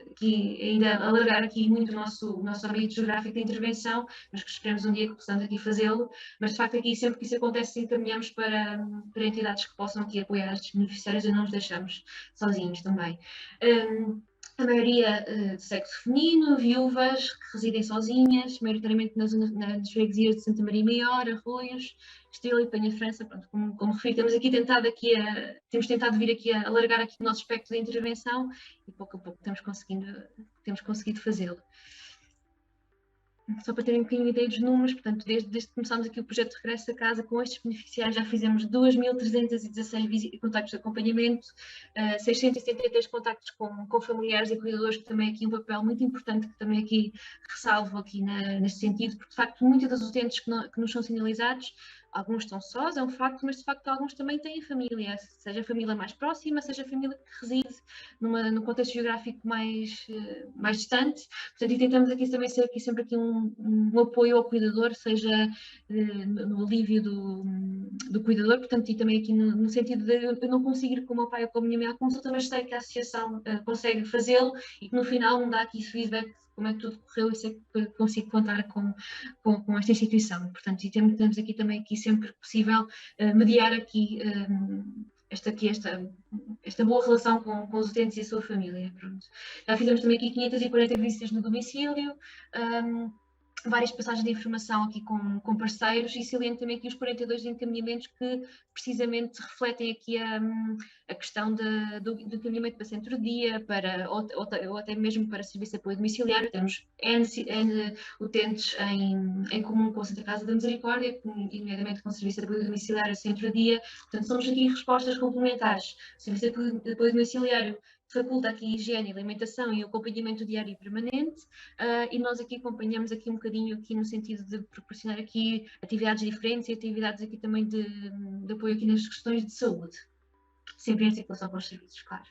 aqui ainda alargar aqui muito o nosso âmbito geográfico de intervenção, mas que esperemos um dia que possamos aqui fazê-lo, mas de facto aqui sempre que isso acontece encaminhamos para entidades que possam aqui apoiar estes beneficiários e não os deixamos sozinhos também. A maioria de sexo feminino, viúvas que residem sozinhas, maioritariamente nas freguesias de Santa Maria Maior, Arroios, Estoril e Penha França. Pronto, como referi, temos tentado vir aqui a alargar aqui o nosso espectro de intervenção e pouco a pouco temos conseguido fazê-lo. Só para terem um bocadinho de ideia dos números, portanto, desde que começámos aqui o projeto de Regresso a Casa, com estes beneficiários já fizemos 2.316 contactos de acompanhamento, 673 contactos com familiares e cuidadores, que também aqui um papel muito importante, que também aqui ressalvo aqui neste sentido, porque de facto muitos dos utentes que nos são sinalizados, alguns estão sós, é um facto, mas de facto alguns também têm família, seja a família mais próxima, seja a família que reside num contexto geográfico mais distante, portanto, e tentamos aqui também ser aqui sempre aqui um apoio ao cuidador, seja no alívio do cuidador, portanto, e também aqui no sentido de eu não consigo ir com o meu pai ou com a minha mãe à consulta, mas sei que a associação consegue fazê-lo e que no final me dá aqui esse feedback de como é que tudo correu e sei que consigo contar com esta instituição. Portanto, e temos aqui também aqui sempre possível mediar aqui esta boa relação com os utentes e a sua família. Pronto. Já fizemos também aqui 540 visitas no domicílio, várias passagens de informação aqui com parceiros e saliento também aqui os 42 encaminhamentos que precisamente refletem aqui a questão do encaminhamento para centro de dia, ou até mesmo para serviço de apoio domiciliário. Temos N utentes em comum com a Santa Casa da Misericórdia, nomeadamente com o serviço de apoio domiciliário centro de dia. Portanto, somos aqui respostas complementares. O serviço de apoio domiciliário faculta aqui higiene, alimentação e acompanhamento diário e permanente, e nós aqui acompanhamos aqui um bocadinho aqui no sentido de proporcionar aqui atividades diferentes e atividades aqui também de apoio aqui nas questões de saúde, sempre em articulação com os serviços, claro.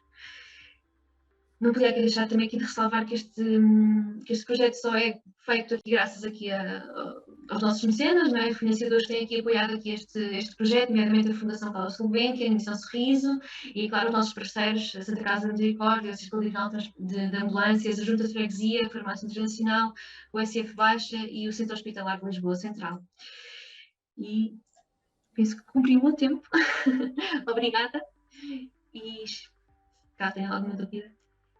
Não podia aqui deixar também aqui de ressalvar que este projeto só é feito aqui graças aqui aos nossos mecenas, não é? Financiadores que têm aqui apoiado aqui este projeto, nomeadamente a Fundação Carlos Gulbenkian, a Missão Sorriso e, claro, os nossos parceiros, a Santa Casa da Misericórdia, o Sistema Divisional de Ambulâncias, a Junta de Freguesia, a Farmácia Internacional, o SF Baixa e o Centro Hospitalar de Lisboa Central. E penso que cumpri o meu tempo. Obrigada. E caso tenha alguma dúvida,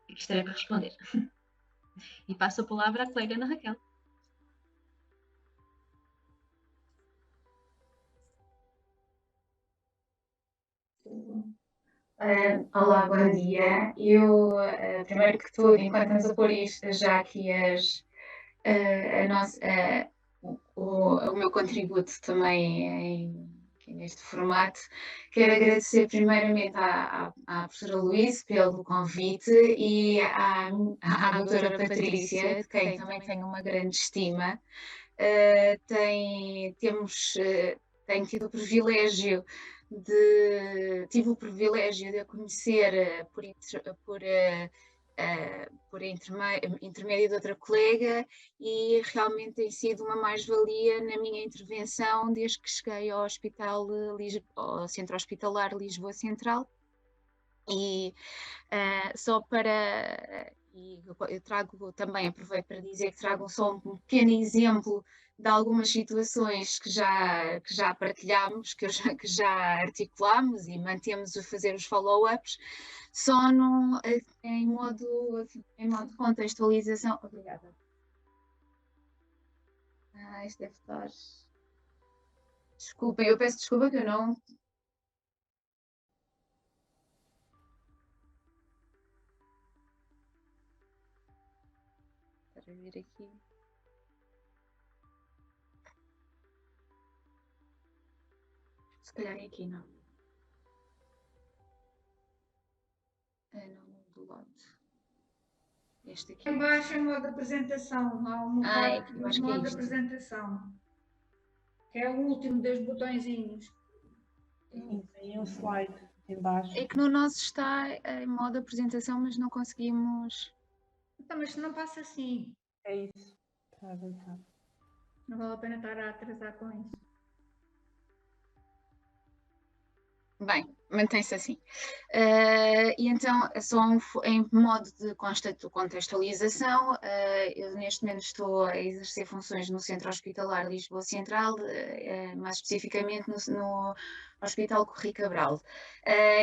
aqui estarei para responder. E passo a palavra à colega Ana Raquel. Olá, bom dia. Eu, primeiro que tudo, enquanto estamos a pôr isto, já aqui o meu contributo também neste formato, quero agradecer primeiramente à professora Luísa pelo convite e à doutora Patrícia, de quem também tenho uma grande estima. Tenho tido o privilégio tive o privilégio de a conhecer por intermédio de outra colega e realmente tem sido uma mais-valia na minha intervenção desde que cheguei ao Centro Hospitalar Lisboa Central. E só para eu trago também, aproveito para dizer que trago só um pequeno exemplo de algumas situações que já partilhámos, que já articulámos e mantemos a fazer os follow-ups, só em modo de contextualização. Obrigada. Isto deve estar... Desculpa, eu peço desculpa que eu não... Para vir aqui... Se calhar é aqui, não. Não, do lado. Este aqui. Embaixo em modo de apresentação, há uma parte eu acho de que é modo de isto. apresentação, que é o último dos botõezinhos. Tem um slide em baixo. É que no nosso está em modo de apresentação, mas não conseguimos... Então, mas se não passa assim, É isso. Está a avançar. não vale a pena estar a atrasar com isso. Bem, mantém-se assim. E então, só em modo de contextualização, eu neste momento estou a exercer funções no Centro Hospitalar Lisboa Central, mais especificamente no Hospital Corri Cabral.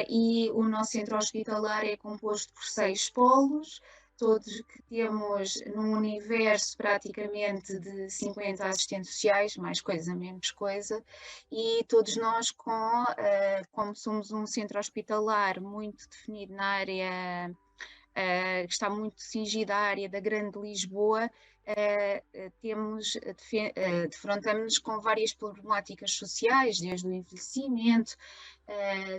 E o nosso centro hospitalar é composto por 6 polos, todos que temos num universo praticamente de 50 assistentes sociais, mais coisa, menos coisa, e todos nós como somos um centro hospitalar muito definido na área, que está muito cingida à área da Grande Lisboa, defrontamos-nos com várias problemáticas sociais, desde o envelhecimento,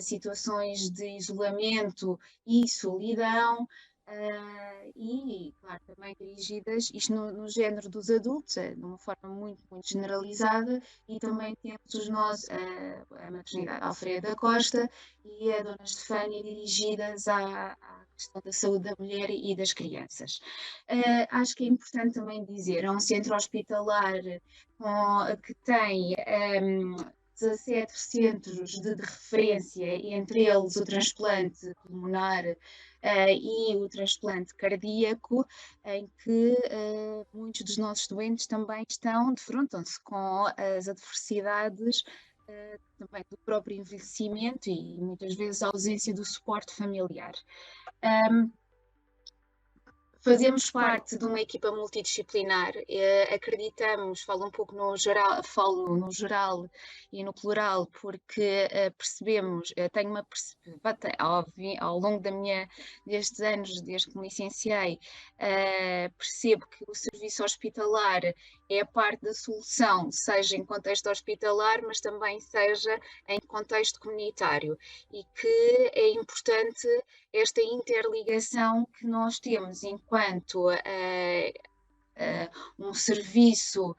situações de isolamento e solidão, e, claro, também dirigidas, isto no género dos adultos, de uma forma muito, muito generalizada, e também temos a maternidade Alfredo da Costa e a Dona Estefânia dirigidas à questão da saúde da mulher e das crianças. Acho que é importante também dizer, é um centro hospitalar que tem 17 centros de referência, entre eles o transplante pulmonar e o transplante cardíaco, em que muitos dos nossos doentes também defrontam-se com as adversidades também do próprio envelhecimento e muitas vezes a ausência do suporte familiar. Fazemos parte de uma equipa multidisciplinar, acreditamos, falo um pouco no geral, falo no geral e no plural, porque percebemos, tenho uma ao longo destes anos, desde que me licenciei, percebo que o serviço hospitalar é parte da solução, seja em contexto hospitalar, mas também seja em contexto comunitário, e que é importante esta interligação que nós temos enquanto um serviço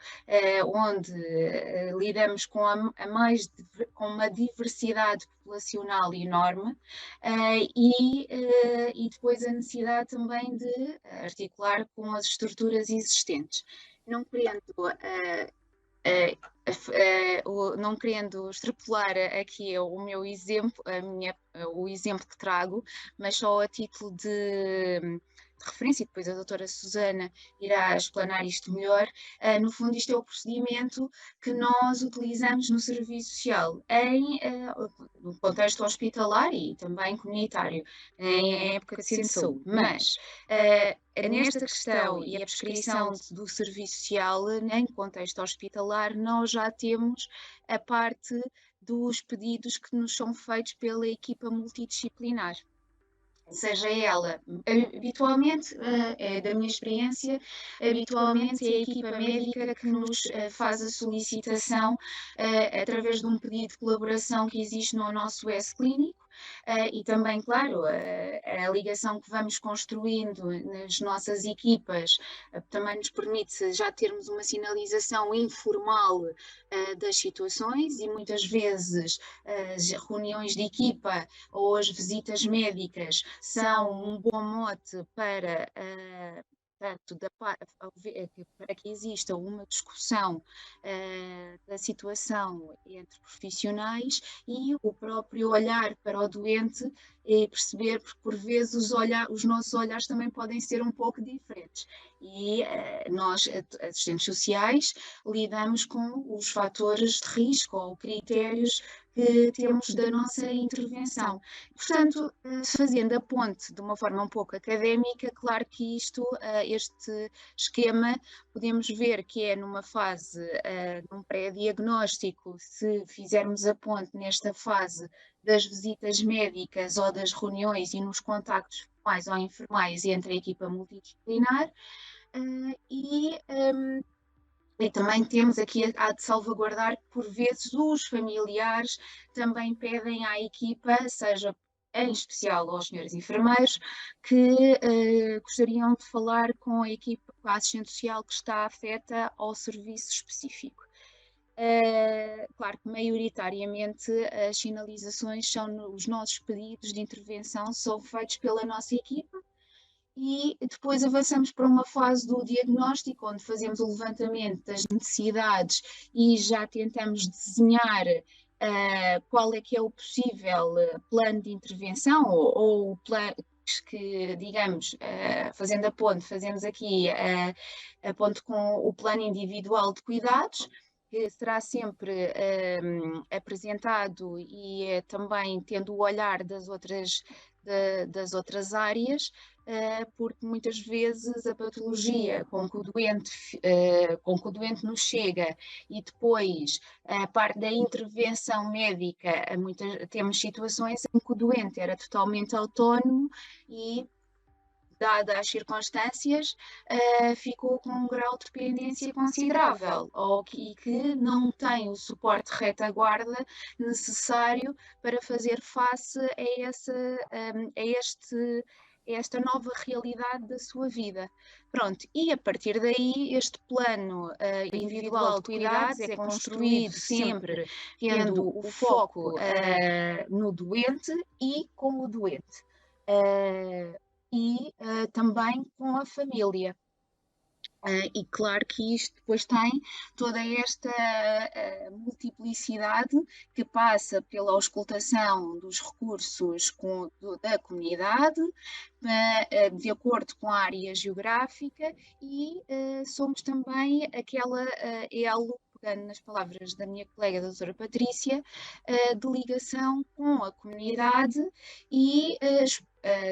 onde lidamos com uma diversidade populacional enorme e depois a necessidade também de articular com as estruturas existentes. Não querendo extrapolar aqui o meu exemplo, o exemplo que trago, mas só a título de referência, e depois a doutora Susana irá explanar isto melhor. No fundo, isto é o procedimento que nós utilizamos no serviço social, no contexto hospitalar e também comunitário, em época de centro de saúde. Mas nesta questão e a prescrição do serviço social, em contexto hospitalar, nós já temos a parte dos pedidos que nos são feitos pela equipa multidisciplinar. Seja ela, habitualmente, da minha experiência, habitualmente é a equipa médica que nos faz a solicitação através de um pedido de colaboração que existe no nosso S-Clínico, e também, claro, a ligação que vamos construindo nas nossas equipas também nos permite já termos uma sinalização informal das situações, e muitas vezes as reuniões de equipa ou as visitas médicas são um bom mote para tanto para que exista uma discussão da situação entre profissionais e o próprio olhar para o doente e perceber, porque por vezes os nossos olhares também podem ser um pouco diferentes. E nós, assistentes sociais, lidamos com os fatores de risco ou critérios que temos da nossa intervenção. Portanto, fazendo a ponte de uma forma um pouco académica, claro que este esquema, podemos ver que é numa fase, num pré-diagnóstico, se fizermos a ponte nesta fase das visitas médicas ou das reuniões e nos contactos formais ou informais entre a equipa multidisciplinar, e também temos aqui a de salvaguardar que, por vezes, os familiares também pedem à equipa, seja em especial aos senhores enfermeiros, que gostariam de falar com a equipa, com a assistente social que está afeta ao serviço específico. Claro que maioritariamente as sinalizações são os nossos pedidos de intervenção, são feitos pela nossa equipa. E depois avançamos para uma fase do diagnóstico, onde fazemos o levantamento das necessidades e já tentamos desenhar qual é que é o possível plano de intervenção ou plano que, digamos, fazendo a ponte, fazemos aqui a ponte com o plano individual de cuidados, que será sempre apresentado e também tendo o olhar das outras áreas, porque muitas vezes a patologia com que o doente nos chega e depois a parte da intervenção médica, temos situações em que o doente era totalmente autónomo e, dadas as circunstâncias, ficou com um grau de dependência considerável e que não tem o suporte de retaguarda necessário para fazer face a esta nova realidade da sua vida. Pronto, e a partir daí este plano individual de cuidados é construído sempre tendo o foco no doente e com o doente. E também com a família. E claro que isto depois tem toda esta multiplicidade que passa pela auscultação dos recursos da comunidade, de acordo com a área geográfica, e somos também aquela elo, pegando nas palavras da minha colega, a doutora Patrícia, de ligação com a comunidade e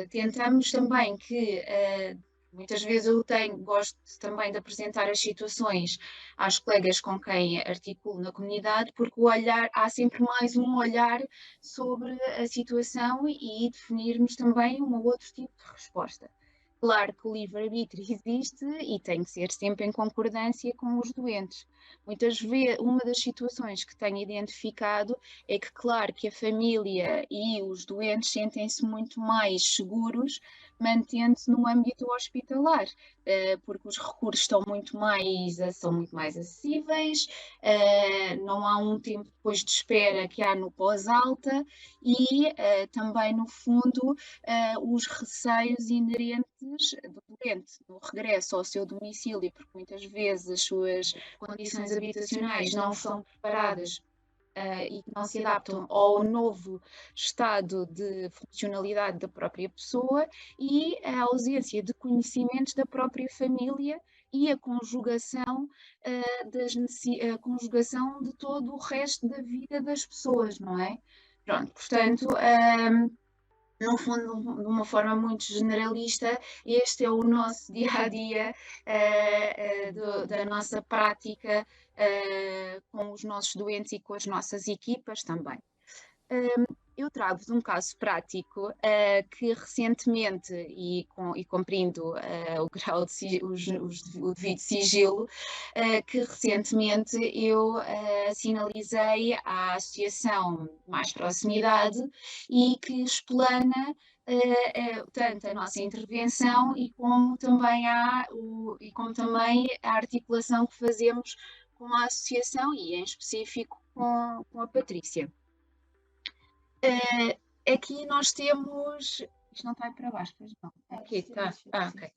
tentamos também que muitas vezes gosto também de apresentar as situações às colegas com quem articulo na comunidade, porque há sempre mais um olhar sobre a situação e definirmos também um outro tipo de resposta. Claro que o livre-arbítrio existe e tem que ser sempre em concordância com os doentes. Muitas vezes, uma das situações que tenho identificado é que, claro, que a família e os doentes sentem-se muito mais seguros mantendo-se no âmbito hospitalar, porque os recursos são muito mais acessíveis, não há um tempo depois de espera que há no pós-alta e também, no fundo, os receios inerentes do doente no regresso ao seu domicílio, porque muitas vezes as suas condições habitacionais não são preparadas e que não se adaptam ao novo estado de funcionalidade da própria pessoa, e a ausência de conhecimentos da própria família e a conjugação, de todo o resto da vida das pessoas, não é? Pronto, portanto, no fundo, de uma forma muito generalista, este é o nosso dia-a-dia da nossa prática com os nossos doentes e com as nossas equipas também. Eu trago-vos um caso prático que recentemente, e cumprindo o grau de o devido sigilo, que recentemente eu sinalizei à Associação Mais Proximidade e que explana tanto a nossa intervenção e como também a articulação que fazemos com a Associação e em específico com a Patrícia. Aqui nós temos Isto não está aí para baixo, pois não. Aqui está. Ok.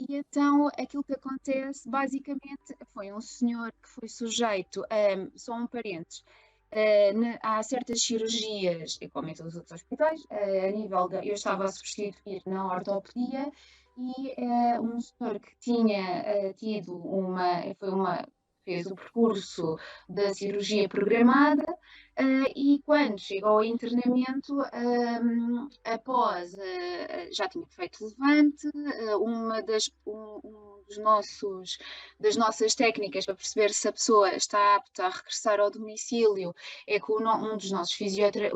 E então aquilo que acontece basicamente foi um senhor que foi sujeito a, só um parênteses, há certas cirurgias, como em todos os outros hospitais, a nível da. Eu estava a substituir na ortopedia e um senhor que tinha tido fez o percurso da cirurgia programada e quando chegou ao internamento, após já tinha feito levante, das nossas técnicas para perceber se a pessoa está apta a regressar ao domicílio é com um dos nossos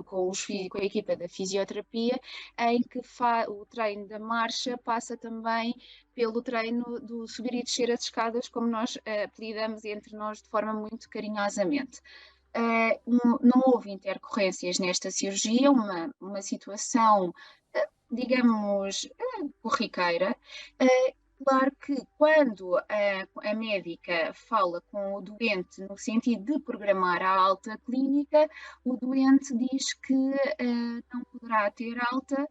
com a equipa da fisioterapia, em que o treino da marcha passa também pelo treino do subir e descer as escadas, como nós apelidamos entre nós de forma muito carinhosamente. Não houve intercorrências nesta cirurgia, uma situação, digamos, corriqueira. Claro que quando a médica fala com o doente no sentido de programar a alta clínica, o doente diz que não poderá ter alta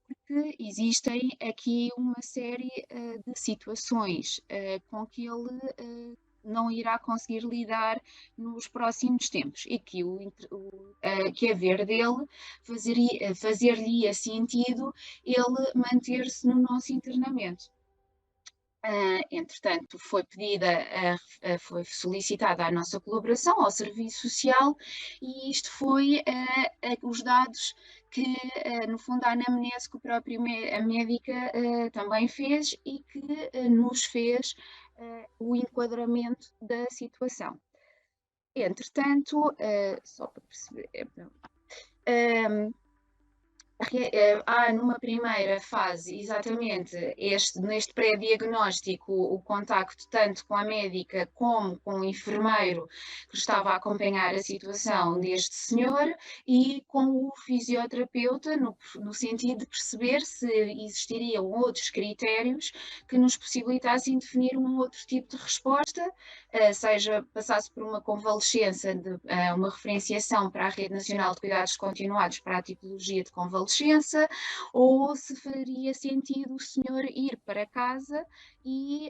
porque existem aqui uma série de situações com que ele não irá conseguir lidar nos próximos tempos e que que a ver dele fazer-lhe sentido ele manter-se no nosso internamento. Entretanto, foi solicitada a nossa colaboração ao Serviço Social e isto foi os dados que, no fundo, a anamnese que a médica também fez e que nos fez o enquadramento da situação. Entretanto, só para perceber... há numa primeira fase, exatamente, neste pré-diagnóstico, o contacto tanto com a médica como com o enfermeiro que estava a acompanhar a situação deste senhor e com o fisioterapeuta, no sentido de perceber se existiriam outros critérios que nos possibilitassem definir um outro tipo de resposta, seja passasse por uma convalescença, uma referenciação para a Rede Nacional de Cuidados Continuados para a tipologia de convalescença, ou se faria sentido o senhor ir para casa e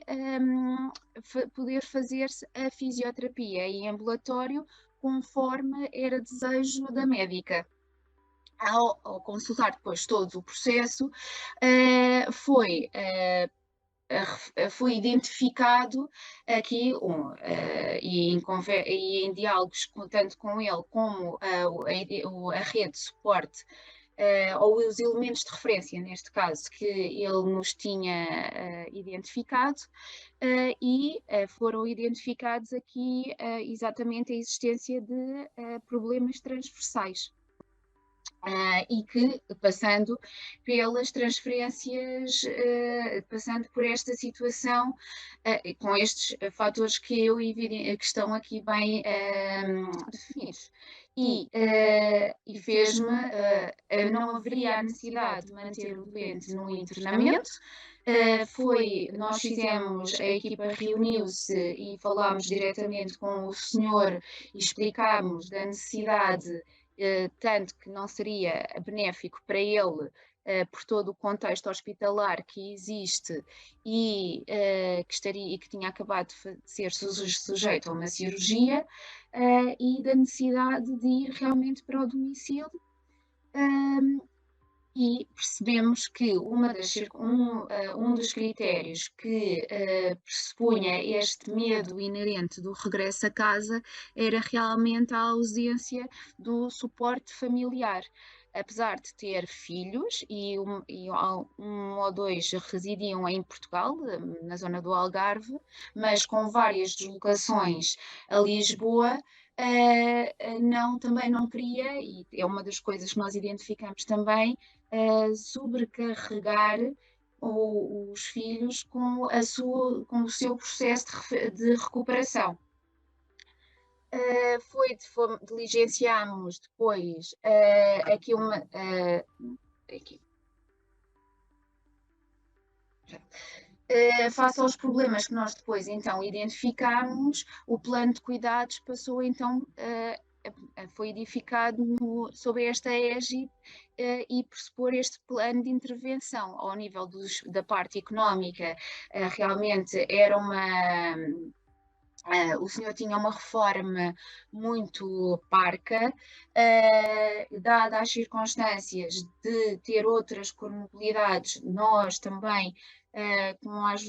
poder fazer-se a fisioterapia em ambulatório conforme era desejo da médica. Ao consultar depois todo o processo, foi identificado aqui e em diálogos tanto com ele como a rede de suporte ou os elementos de referência, neste caso, que ele nos tinha identificado e foram identificados aqui exatamente a existência de problemas transversais. E que, passando pelas transferências, passando por esta situação, com estes fatores que estão aqui bem definidos. E fez-me, não haveria a necessidade de manter o doente no internamento. A equipa reuniu-se e falámos diretamente com o senhor e explicámos da necessidade, tanto que não seria benéfico para ele por todo o contexto hospitalar que existe e que tinha acabado de ser sujeito a uma cirurgia e da necessidade de ir realmente para o domicílio. E percebemos que um dos critérios que pressupunha este medo inerente do regresso a casa era realmente a ausência do suporte familiar. Apesar de ter filhos, e um ou dois residiam em Portugal, na zona do Algarve, mas com várias deslocações a Lisboa, também não queria, e é uma das coisas que nós identificamos também, sobrecarregar os filhos com o seu processo de recuperação. Diligenciámos depois face aos problemas que nós depois então identificámos, o plano de cuidados passou então foi edificado sob esta égide e pressupor este plano de intervenção ao nível da parte económica. Realmente era o senhor tinha uma reforma muito parca, dada as circunstâncias de ter outras comorbilidades, nós também,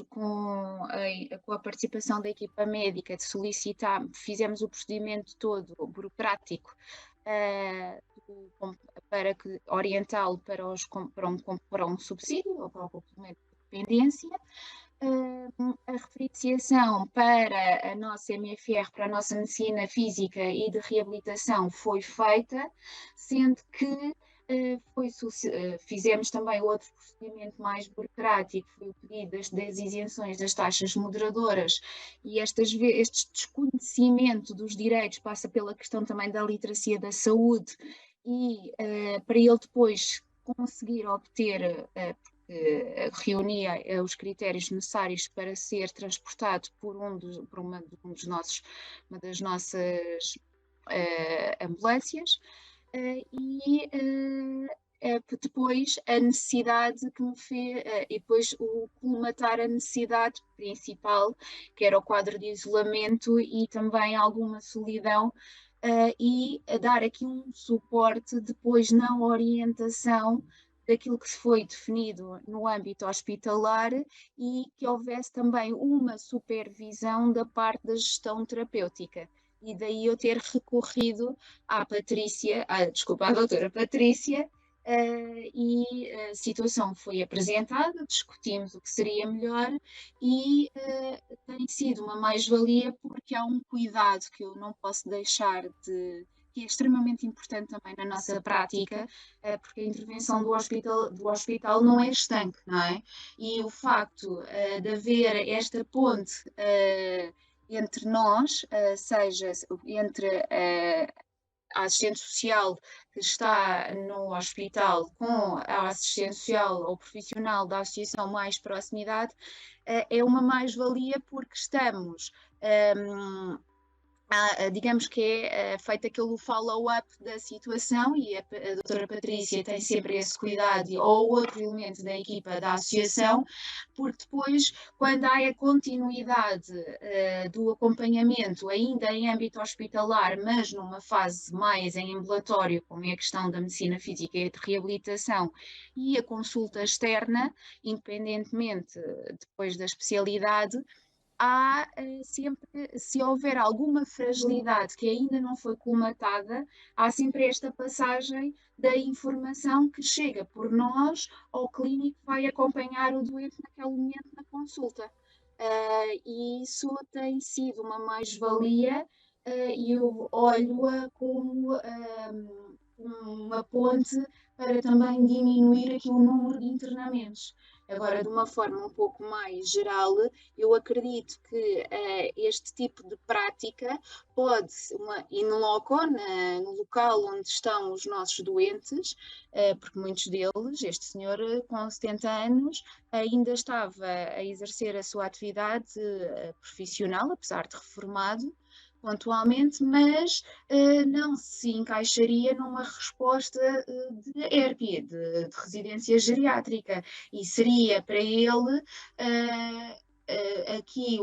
com a participação da equipa médica, de solicitar, fizemos o procedimento todo burocrático para orientá-lo para um subsídio ou para um complemento de dependência. A referenciação para a nossa MFR, para a nossa medicina física e de reabilitação foi feita, sendo que fizemos também outro procedimento mais burocrático, foi o pedido das isenções das taxas moderadoras, e este desconhecimento dos direitos passa pela questão também da literacia da saúde, e para ele depois conseguir obter reunia os critérios necessários para ser transportado por uma das nossas ambulâncias, e depois a necessidade que me fez, e depois o colmatar a necessidade principal, que era o quadro de isolamento e também alguma solidão, e dar aqui um suporte depois na orientação daquilo que se foi definido no âmbito hospitalar, e que houvesse também uma supervisão da parte da gestão terapêutica. E daí eu ter recorrido à doutora Patrícia, e a situação foi apresentada, discutimos o que seria melhor, e tem sido uma mais-valia, porque há um cuidado que eu não posso deixar que é extremamente importante também na nossa prática, porque a intervenção do hospital não é estanque, não é? E o facto de haver esta ponte entre nós, seja entre a assistente social que está no hospital com a assistente social ou profissional da associação mais proximidade, é uma mais-valia, porque estamos... digamos que é feito aquele follow-up da situação, e a doutora Patrícia tem sempre esse cuidado, ou outro elemento da equipa da associação, porque depois, quando há a continuidade do acompanhamento, ainda em âmbito hospitalar, mas numa fase mais em ambulatório, como é a questão da medicina física e de reabilitação, e a consulta externa, independentemente depois da especialidade, há sempre, se houver alguma fragilidade que ainda não foi colmatada, há sempre esta passagem da informação que chega por nós ao clínico que vai acompanhar o doente naquele momento na consulta. E isso tem sido uma mais-valia, e eu olho-a como uma ponte para também diminuir aqui o número de internamentos. Agora, de uma forma um pouco mais geral, eu acredito que este tipo de prática pode, in loco, no local onde estão os nossos doentes, porque muitos deles, este senhor com 70 anos, ainda estava a exercer a sua atividade profissional, apesar de reformado, pontualmente, mas não se encaixaria numa resposta de ERP, de residência geriátrica, e seria para ele aqui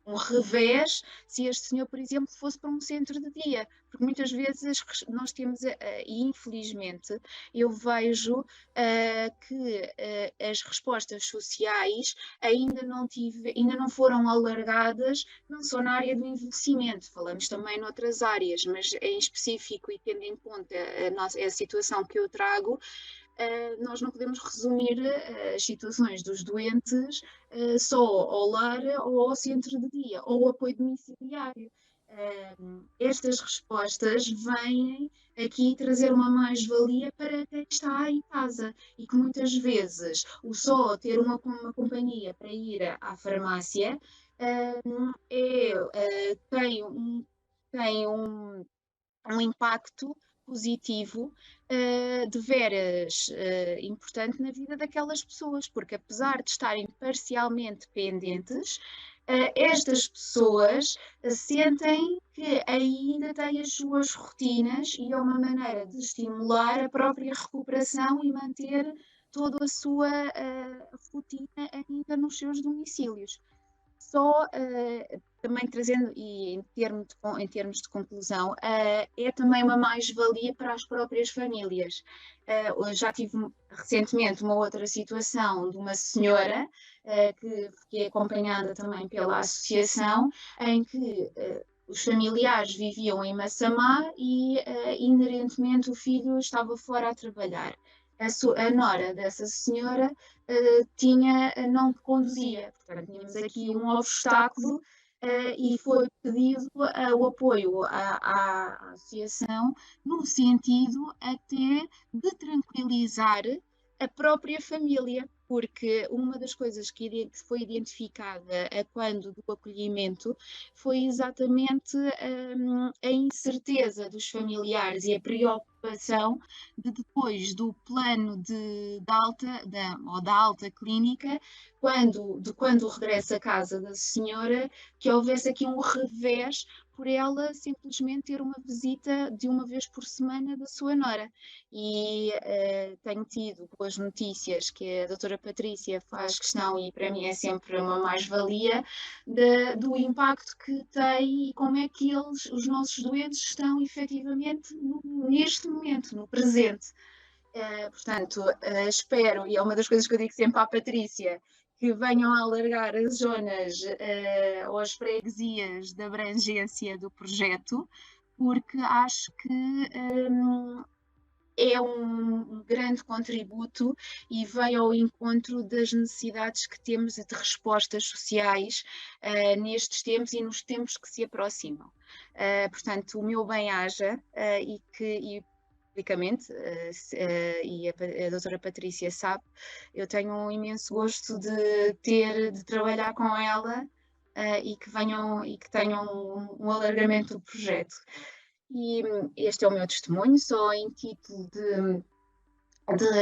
um revés se este senhor, por exemplo, fosse para um centro de dia, porque muitas vezes nós temos, e infelizmente eu vejo que as respostas sociais ainda não foram alargadas, não só na área do envelhecimento, falamos também noutras áreas, mas em específico, e tendo em conta a situação que eu trago, nós não podemos resumir as situações dos doentes só ao lar ou ao centro de dia, ou ao apoio domiciliário. Estas respostas vêm aqui trazer uma mais-valia para quem está em casa, e que muitas vezes o só ter uma companhia para ir à farmácia tem um impacto positivo de veras importante na vida daquelas pessoas, porque apesar de estarem parcialmente dependentes, estas pessoas sentem que ainda têm as suas rotinas e é uma maneira de estimular a própria recuperação e manter toda a sua rotina ainda nos seus domicílios. Só também trazendo, e em termos de conclusão, é também uma mais-valia para as próprias famílias. Já tive recentemente uma outra situação de uma senhora que é acompanhada também pela associação, em que os familiares viviam em Massamá e, inerentemente, o filho estava fora a trabalhar. A nora dessa senhora não conduzia. Portanto, tínhamos aqui um obstáculo e foi pedido o apoio à associação no sentido até de tranquilizar a própria família, porque uma das coisas que foi identificada quando do acolhimento foi exatamente a incerteza dos familiares e a preocupação de depois do plano da alta clínica, quando regressa à casa da senhora, que houvesse aqui um revés por ela simplesmente ter uma visita de uma vez por semana da sua nora. E tenho tido boas notícias que a doutora Patrícia faz questão, e para mim é sempre uma mais-valia, do impacto que tem e como é que os nossos doentes estão efetivamente neste momento, no presente. Portanto, espero, e é uma das coisas que eu digo sempre à Patrícia, que venham a alargar as zonas ou as freguesias de abrangência do projeto, porque acho que é um grande contributo e vem ao encontro das necessidades que temos de respostas sociais nestes tempos e nos tempos que se aproximam. Portanto, o meu bem-aja e publicamente, e a doutora Patrícia sabe, eu tenho um imenso gosto de trabalhar com ela e que tenham um alargamento do projeto. E este é o meu testemunho, só em título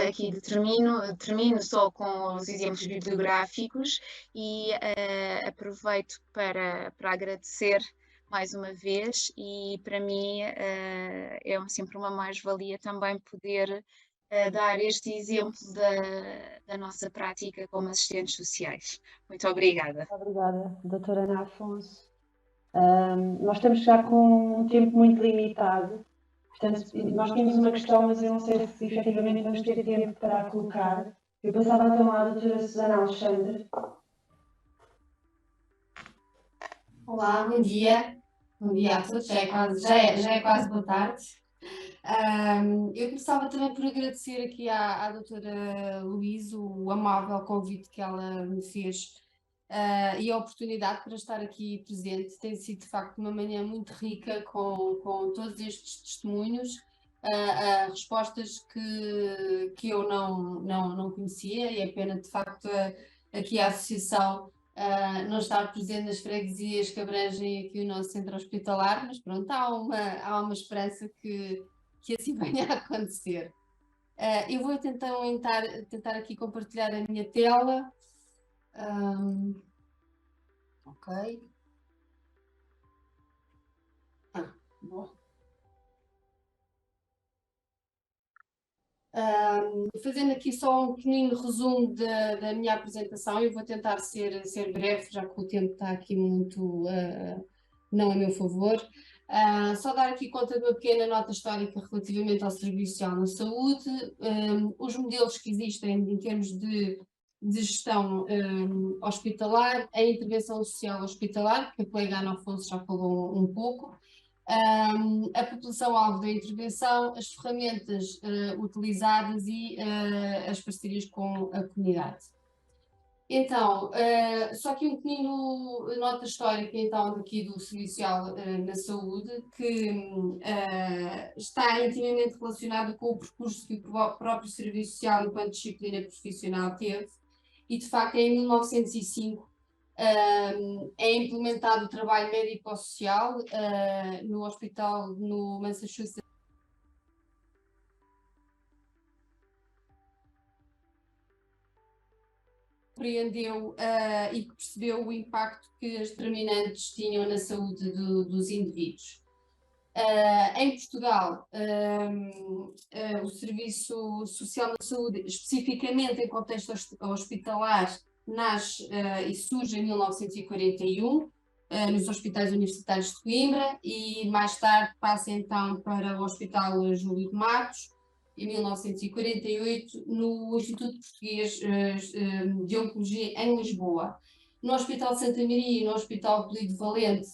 aqui termino só com os exemplos bibliográficos e aproveito para agradecer mais uma vez, e para mim é sempre uma mais-valia também poder dar este exemplo da nossa prática como assistentes sociais. Muito obrigada. Obrigada, doutora Ana Afonso. Nós estamos já com um tempo muito limitado, portanto, nós tínhamos uma questão, mas eu não sei se efetivamente vamos ter tempo para a colocar. Eu passava então à doutora Susana Alexandre. Olá, bom dia. Bom dia a todos, já é quase boa tarde. Eu começava também por agradecer aqui à doutora Luísa o amável convite que ela me fez e a oportunidade para estar aqui presente. Tem sido de facto uma manhã muito rica com todos estes testemunhos, respostas que eu não conhecia, e é pena de facto aqui a associação não estar presente nas freguesias que abrangem aqui o nosso centro hospitalar, mas pronto, há uma esperança que assim venha a acontecer. Eu vou tentar aqui compartilhar a minha tela. Ok. Bom. Fazendo aqui só um pequenino resumo da minha apresentação, eu vou tentar ser breve, já que o tempo está aqui muito não a meu favor. Só dar aqui conta de uma pequena nota histórica relativamente ao Serviço Social na Saúde, os modelos que existem em termos de gestão hospitalar, a intervenção social hospitalar, que a colega Ana Afonso já falou um pouco, a população-alvo da intervenção, as ferramentas utilizadas e as parcerias com a comunidade. Então, só aqui um pequenino nota histórica então aqui do Serviço Social na Saúde, que está intimamente relacionado com o percurso que o próprio Serviço Social enquanto disciplina profissional teve, e de facto em 1905 é implementado o trabalho médico-social no hospital no Massachusetts. compreendeu e que percebeu o impacto que as determinantes tinham na saúde dos indivíduos. Em Portugal, o Serviço Social de Saúde, especificamente em contexto hospitalar, nasce e surge em 1941, nos Hospitais Universitários de Coimbra, e mais tarde passa então para o Hospital Júlio de Matos, em 1948, no Instituto Português de Oncologia em Lisboa. No Hospital Santa Maria e no Hospital Polivalente,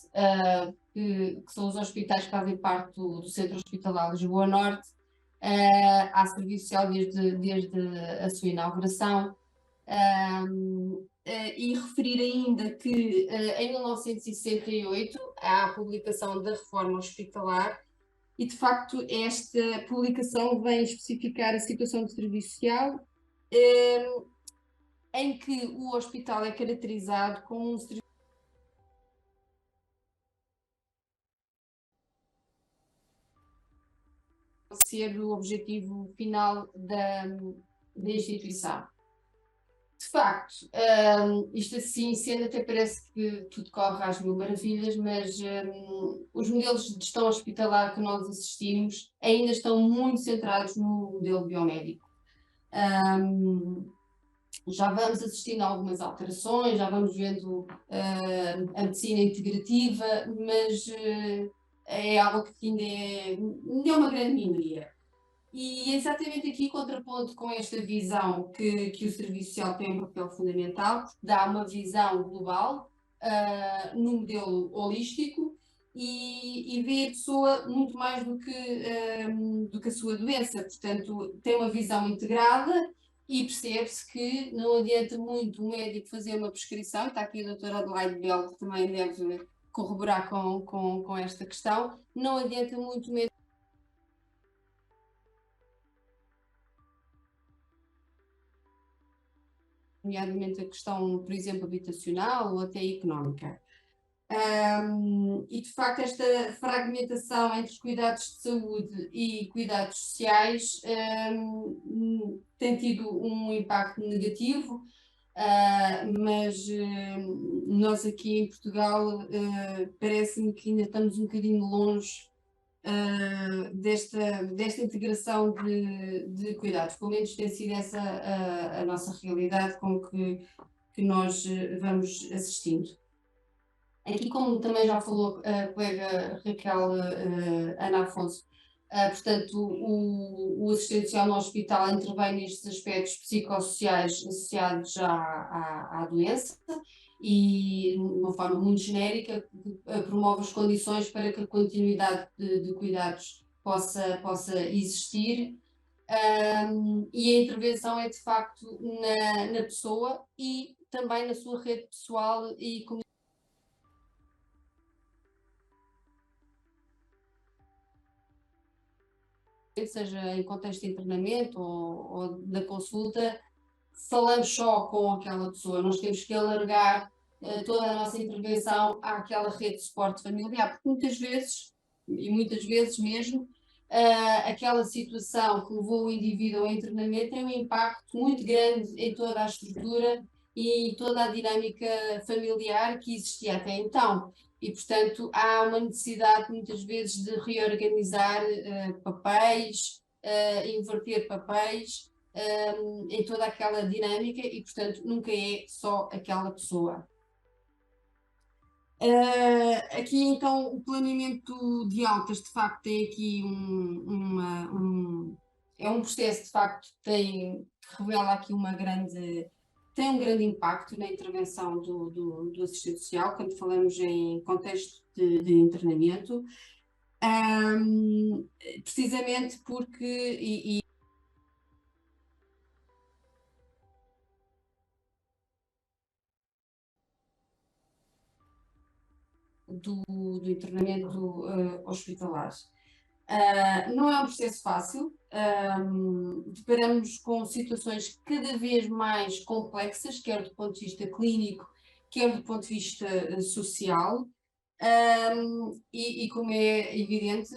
que são os hospitais que fazem parte do Centro Hospitalar Lisboa Norte, há serviço social desde a sua inauguração. E referir ainda que em 1968 há a publicação da Reforma Hospitalar, e de facto esta publicação vem especificar a situação de serviço social, em que o hospital é caracterizado como um serviço ser o objetivo final da instituição. De facto, isto assim sendo, até parece que tudo corre às mil maravilhas, mas os modelos de gestão hospitalar que nós assistimos ainda estão muito centrados no modelo biomédico. Já vamos assistindo a algumas alterações, já vamos vendo a medicina integrativa, mas é algo que ainda é uma grande minoria. E é exatamente aqui contraponto com esta visão que o serviço social tem um papel fundamental, porque dá uma visão global no modelo holístico e vê a pessoa muito mais do que a sua doença. Portanto, tem uma visão integrada e percebe-se que não adianta muito o médico fazer uma prescrição, e está aqui a doutora Adelaide Bell, que também deve corroborar com esta questão, não adianta muito o médico nomeadamente a questão, por exemplo, habitacional ou até económica. E de facto esta fragmentação entre os cuidados de saúde e cuidados sociais tem tido um impacto negativo, mas nós aqui em Portugal parece-me que ainda estamos um bocadinho longe desta integração de cuidados, pelo menos tem sido essa a nossa realidade com que nós vamos assistindo. Aqui, como também já falou a colega Raquel Ana Afonso, portanto, o assistente social no hospital intervém nestes aspectos psicossociais associados à doença e, de uma forma muito genérica, promove as condições para que a continuidade de cuidados possa existir. E a intervenção é, de facto, na pessoa e também na sua rede pessoal e comunitária. Seja em contexto de internamento ou da consulta, falamos só com aquela pessoa, nós temos que alargar toda a nossa intervenção àquela rede de suporte familiar, porque muitas vezes mesmo, aquela situação que levou o indivíduo ao internamento tem um impacto muito grande em toda a estrutura e toda a dinâmica familiar que existia até então. E, portanto, há uma necessidade muitas vezes de reorganizar papéis, inverter papéis em toda aquela dinâmica e, portanto, nunca é só aquela pessoa. Aqui, então, o planeamento de altas, de facto, tem aqui é um processo, de facto, que revela aqui tem um grande impacto na intervenção do assistente social, quando falamos em contexto de internamento, precisamente porque, do internamento hospitalar. Não é um processo fácil, deparamos com situações cada vez mais complexas, quer do ponto de vista clínico, quer do ponto de vista social, e como é evidente,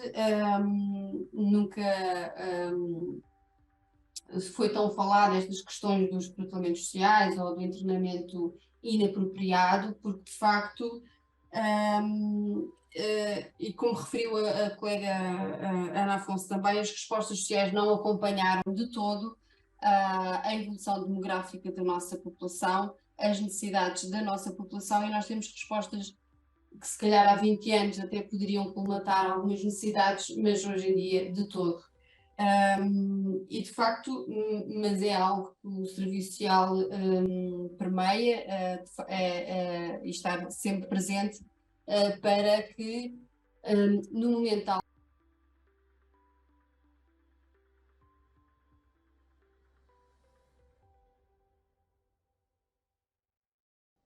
nunca se foi tão falado estas questões dos tratamentos sociais ou do internamento inapropriado, porque de facto, e como referiu a colega Ana Afonso também, as respostas sociais não acompanharam de todo a evolução demográfica da nossa população, as necessidades da nossa população, e nós temos respostas que se calhar há 20 anos até poderiam colmatar algumas necessidades, mas hoje em dia de todo. E de facto, mas é algo que o serviço social permeia e está sempre presente para que no momento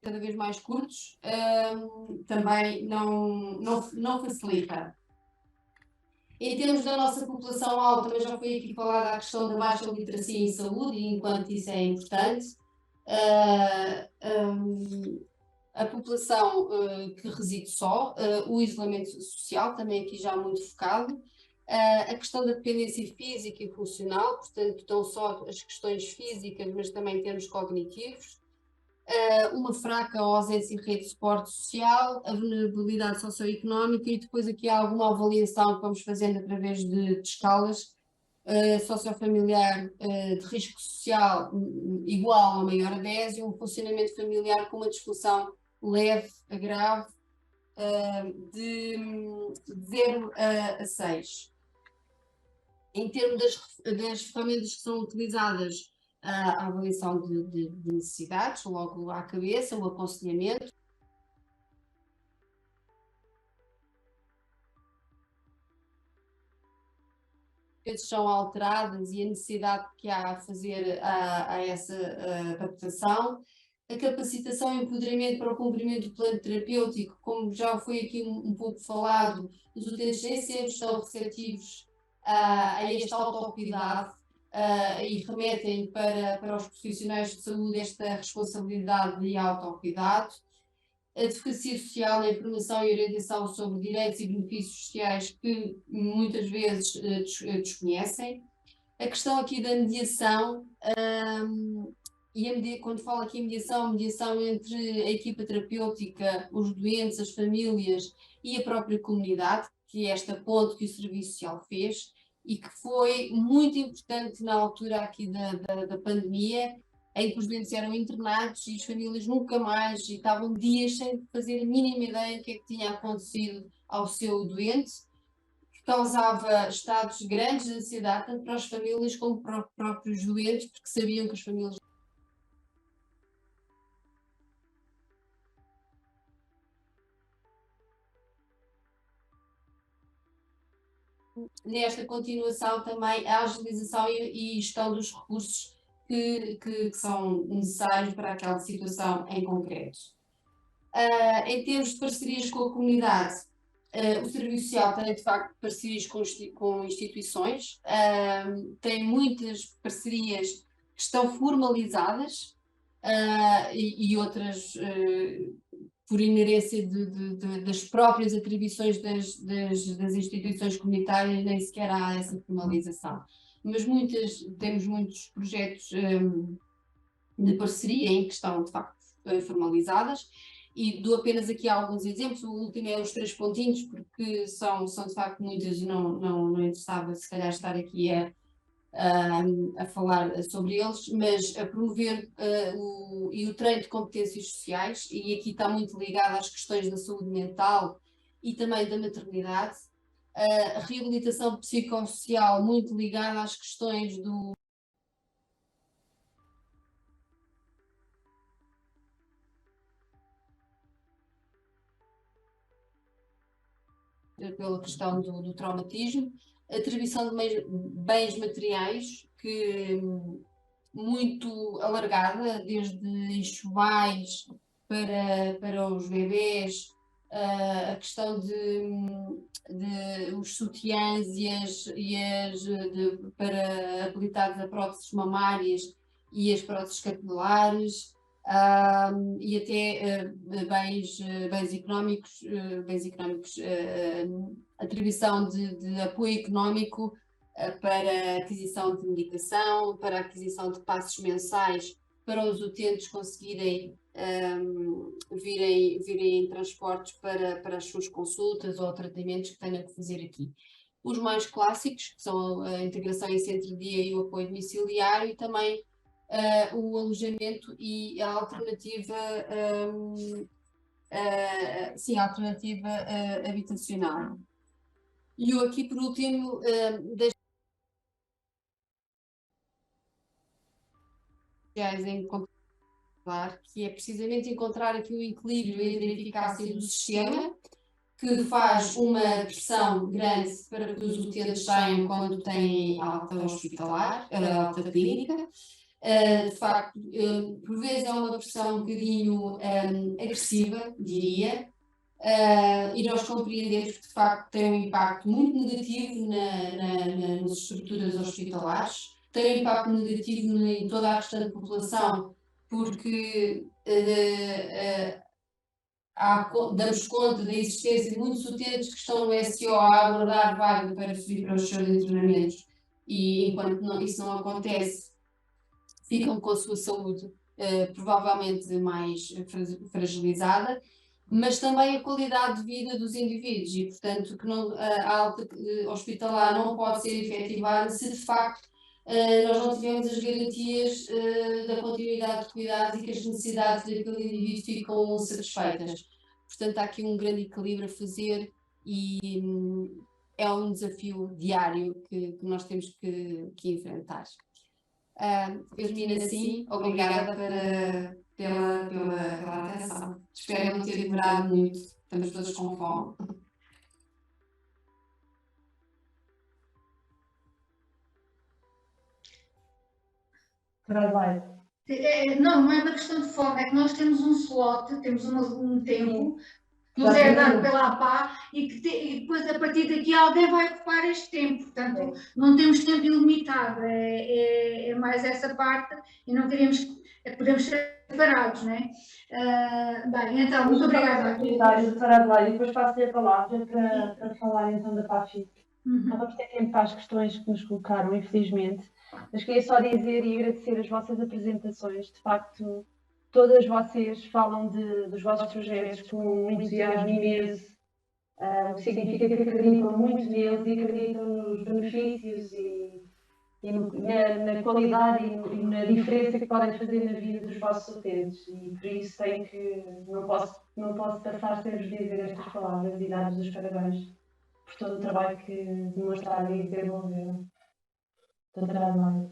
cada vez mais curtos também não facilita. Em termos da nossa população alta, também já foi aqui falada a questão da baixa literacia em saúde, e enquanto isso é importante, a população que reside só, o isolamento social, também aqui já muito focado, a questão da dependência física e funcional, portanto, não só as questões físicas, mas também em termos cognitivos, uma fraca ou ausência de rede de suporte social, a vulnerabilidade socioeconómica, e depois aqui há alguma avaliação que vamos fazendo através de escalas sociofamiliar de risco social igual ou maior a 10 e um funcionamento familiar com uma disfunção leve a grave de 0 a 6. Em termos das ferramentas que são utilizadas, a avaliação de necessidades, logo à cabeça, o aconselhamento. São alteradas e a necessidade que há a fazer a essa adaptação. A capacitação e empoderamento para o cumprimento do plano terapêutico, como já foi aqui um pouco falado, os utentes nem sempre estão receptivos a esta autocuidado e remetem para os profissionais de saúde esta responsabilidade de autocuidado. A advocacia social, a informação e orientação sobre direitos e benefícios sociais que muitas vezes desconhecem. A questão aqui da mediação, quando falo aqui em mediação entre a equipa terapêutica, os doentes, as famílias e a própria comunidade, que é esta ponte que o Serviço Social fez e que foi muito importante na altura aqui da pandemia, em que os doentes eram internados e as famílias nunca mais, e estavam dias sem fazer a mínima ideia do que é que tinha acontecido ao seu doente, que causava estados grandes de ansiedade, tanto para as famílias como para os próprios doentes, porque sabiam que as famílias nesta continuação também a agilização e gestão dos recursos que são necessários para aquela situação em concreto. Em termos de parcerias com a comunidade, o Serviço Social tem de facto parcerias com instituições, tem muitas parcerias que estão formalizadas e outras por inerência das próprias atribuições das instituições comunitárias, nem sequer há essa formalização. Mas temos muitos projetos de parceria em que estão, de facto, formalizadas, e dou apenas aqui alguns exemplos. O último é os 3 pontinhos, porque são de facto muitas e não interessava, se calhar, estar aqui a falar sobre eles, mas a promover o treino de competências sociais, e aqui está muito ligado às questões da saúde mental e também da maternidade, a reabilitação psicossocial muito ligada às questões pela questão do traumatismo, a atribuição de bens materiais, que muito alargada, desde enxovais para os bebés, a questão de os sutiãs para habilitados a próteses mamárias e as próteses capilares, e até bens económicos, atribuição de apoio económico para a aquisição de medicação, para a aquisição de passos mensais, para os utentes conseguirem virem em transportes para as suas consultas ou tratamentos que tenham que fazer aqui. Os mais clássicos, que são a integração em centro-dia e o apoio domiciliário, e também o alojamento e a alternativa, sim, a alternativa habitacional. E eu aqui, por último, em particular, que é precisamente encontrar aqui o equilíbrio entre a eficácia do sistema, que faz uma pressão grande para que os utentes saiam quando têm alta hospitalar, alta clínica. De facto, por vezes é uma pressão um bocadinho agressiva, diria, e nós compreendemos que de facto tem um impacto muito negativo nas estruturas hospitalares, tem um impacto negativo em toda a restante população, porque damos conta da existência de muitos utentes que estão no SO a aguardar vaga para subir para os seus internamentos, e enquanto isso não acontece, ficam com a sua saúde provavelmente mais fragilizada, mas também a qualidade de vida dos indivíduos, e portanto que a alta hospitalar não pode ser efetivada se de facto nós não tivermos as garantias da continuidade de cuidados e que as necessidades daquele indivíduo ficam satisfeitas. Portanto, há aqui um grande equilíbrio a fazer, e é um desafio diário que nós temos que enfrentar. Eu termino assim. Obrigada pela atenção. Espero não ter demorado muito. Estamos todos com fome. Não é uma questão de fome, é que nós temos um slot, temos um tempo que nos é dado pela APA e depois a partir daqui alguém vai ocupar este tempo, portanto não temos tempo ilimitado, é mais essa parte, e não queremos, podemos ser separados, não é? Bem, então, muito obrigada. Doutora Adelaide, depois passo-lhe a palavra para falar então da PAFIC. Não vamos ter tempo para as questões que nos colocaram, infelizmente, mas queria só dizer e agradecer as vossas apresentações. De facto, todas vocês falam dos vossos projetos com um entusiasmo imenso, o que significa que acreditam muito neles e acreditam nos benefícios e na qualidade e na diferença que podem fazer na vida dos vossos utentes. E por isso não posso passar sem vos dizer estas palavras e dar-vos os parabéns por todo o trabalho que demonstraram e desenvolveram. Doutora Adelaide.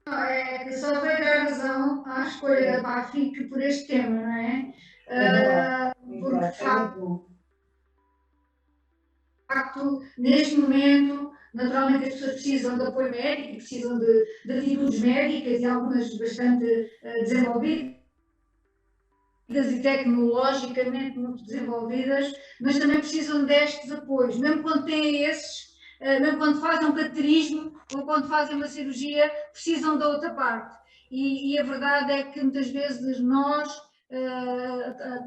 É que só vai dar razão à escolha da PAFIC por este tema, não é? Porque, de facto, neste momento, naturalmente as pessoas precisam de apoio médico, precisam de atitudes médicas, e algumas bastante desenvolvidas e tecnologicamente muito desenvolvidas, mas também precisam destes apoios, mesmo quando têm esses, mesmo quando fazem um cateterismo ou quando fazem uma cirurgia, precisam da outra parte. E a verdade é que muitas vezes nós,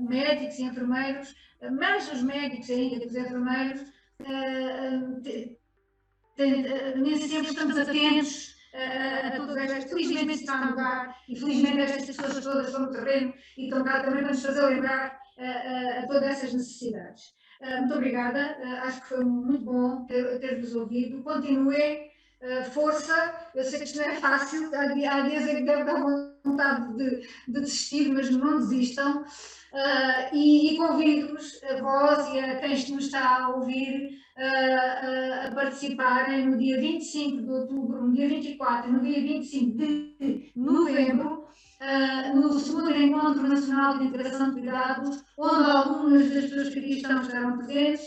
médicos e enfermeiros, mas os médicos ainda que os enfermeiros, nem sempre estamos atentos a todas estas. Felizmente está a mudar, e felizmente estas pessoas todas estão no terreno e estão cá também para nos fazer lembrar a todas essas necessidades. Muito obrigada, acho que foi muito bom ter-vos ouvido. Continuem, força, eu sei que isto não é fácil, há dias em que deve dar vontade de desistir, mas não desistam. E convido-vos, a vós e a quem nos está a ouvir, a participarem no dia 25 de outubro, no dia 24 e no dia 25 de novembro, no segundo Encontro Nacional de Integração de Cuidados, onde algumas das pessoas que aqui estão estarão presentes,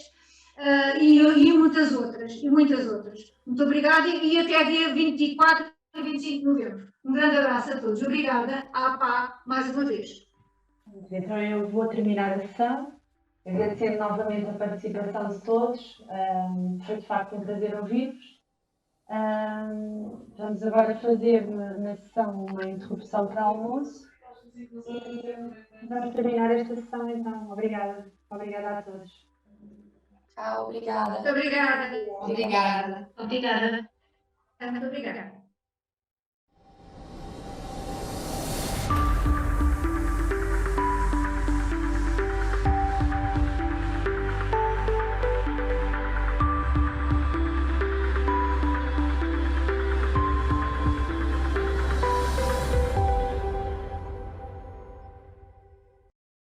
e muitas outras. Muito obrigada, e até dia 24 e 25 de novembro. Um grande abraço a todos. Obrigada à APA mais uma vez. Então eu vou terminar a sessão, agradecendo novamente a participação de todos. Foi de facto um prazer ouvir-vos. Vamos agora fazer na sessão uma interrupção para almoço e vamos terminar esta sessão então. Obrigada a todos. Obrigada. Muito obrigada. Obrigada. Obrigada. Muito obrigada.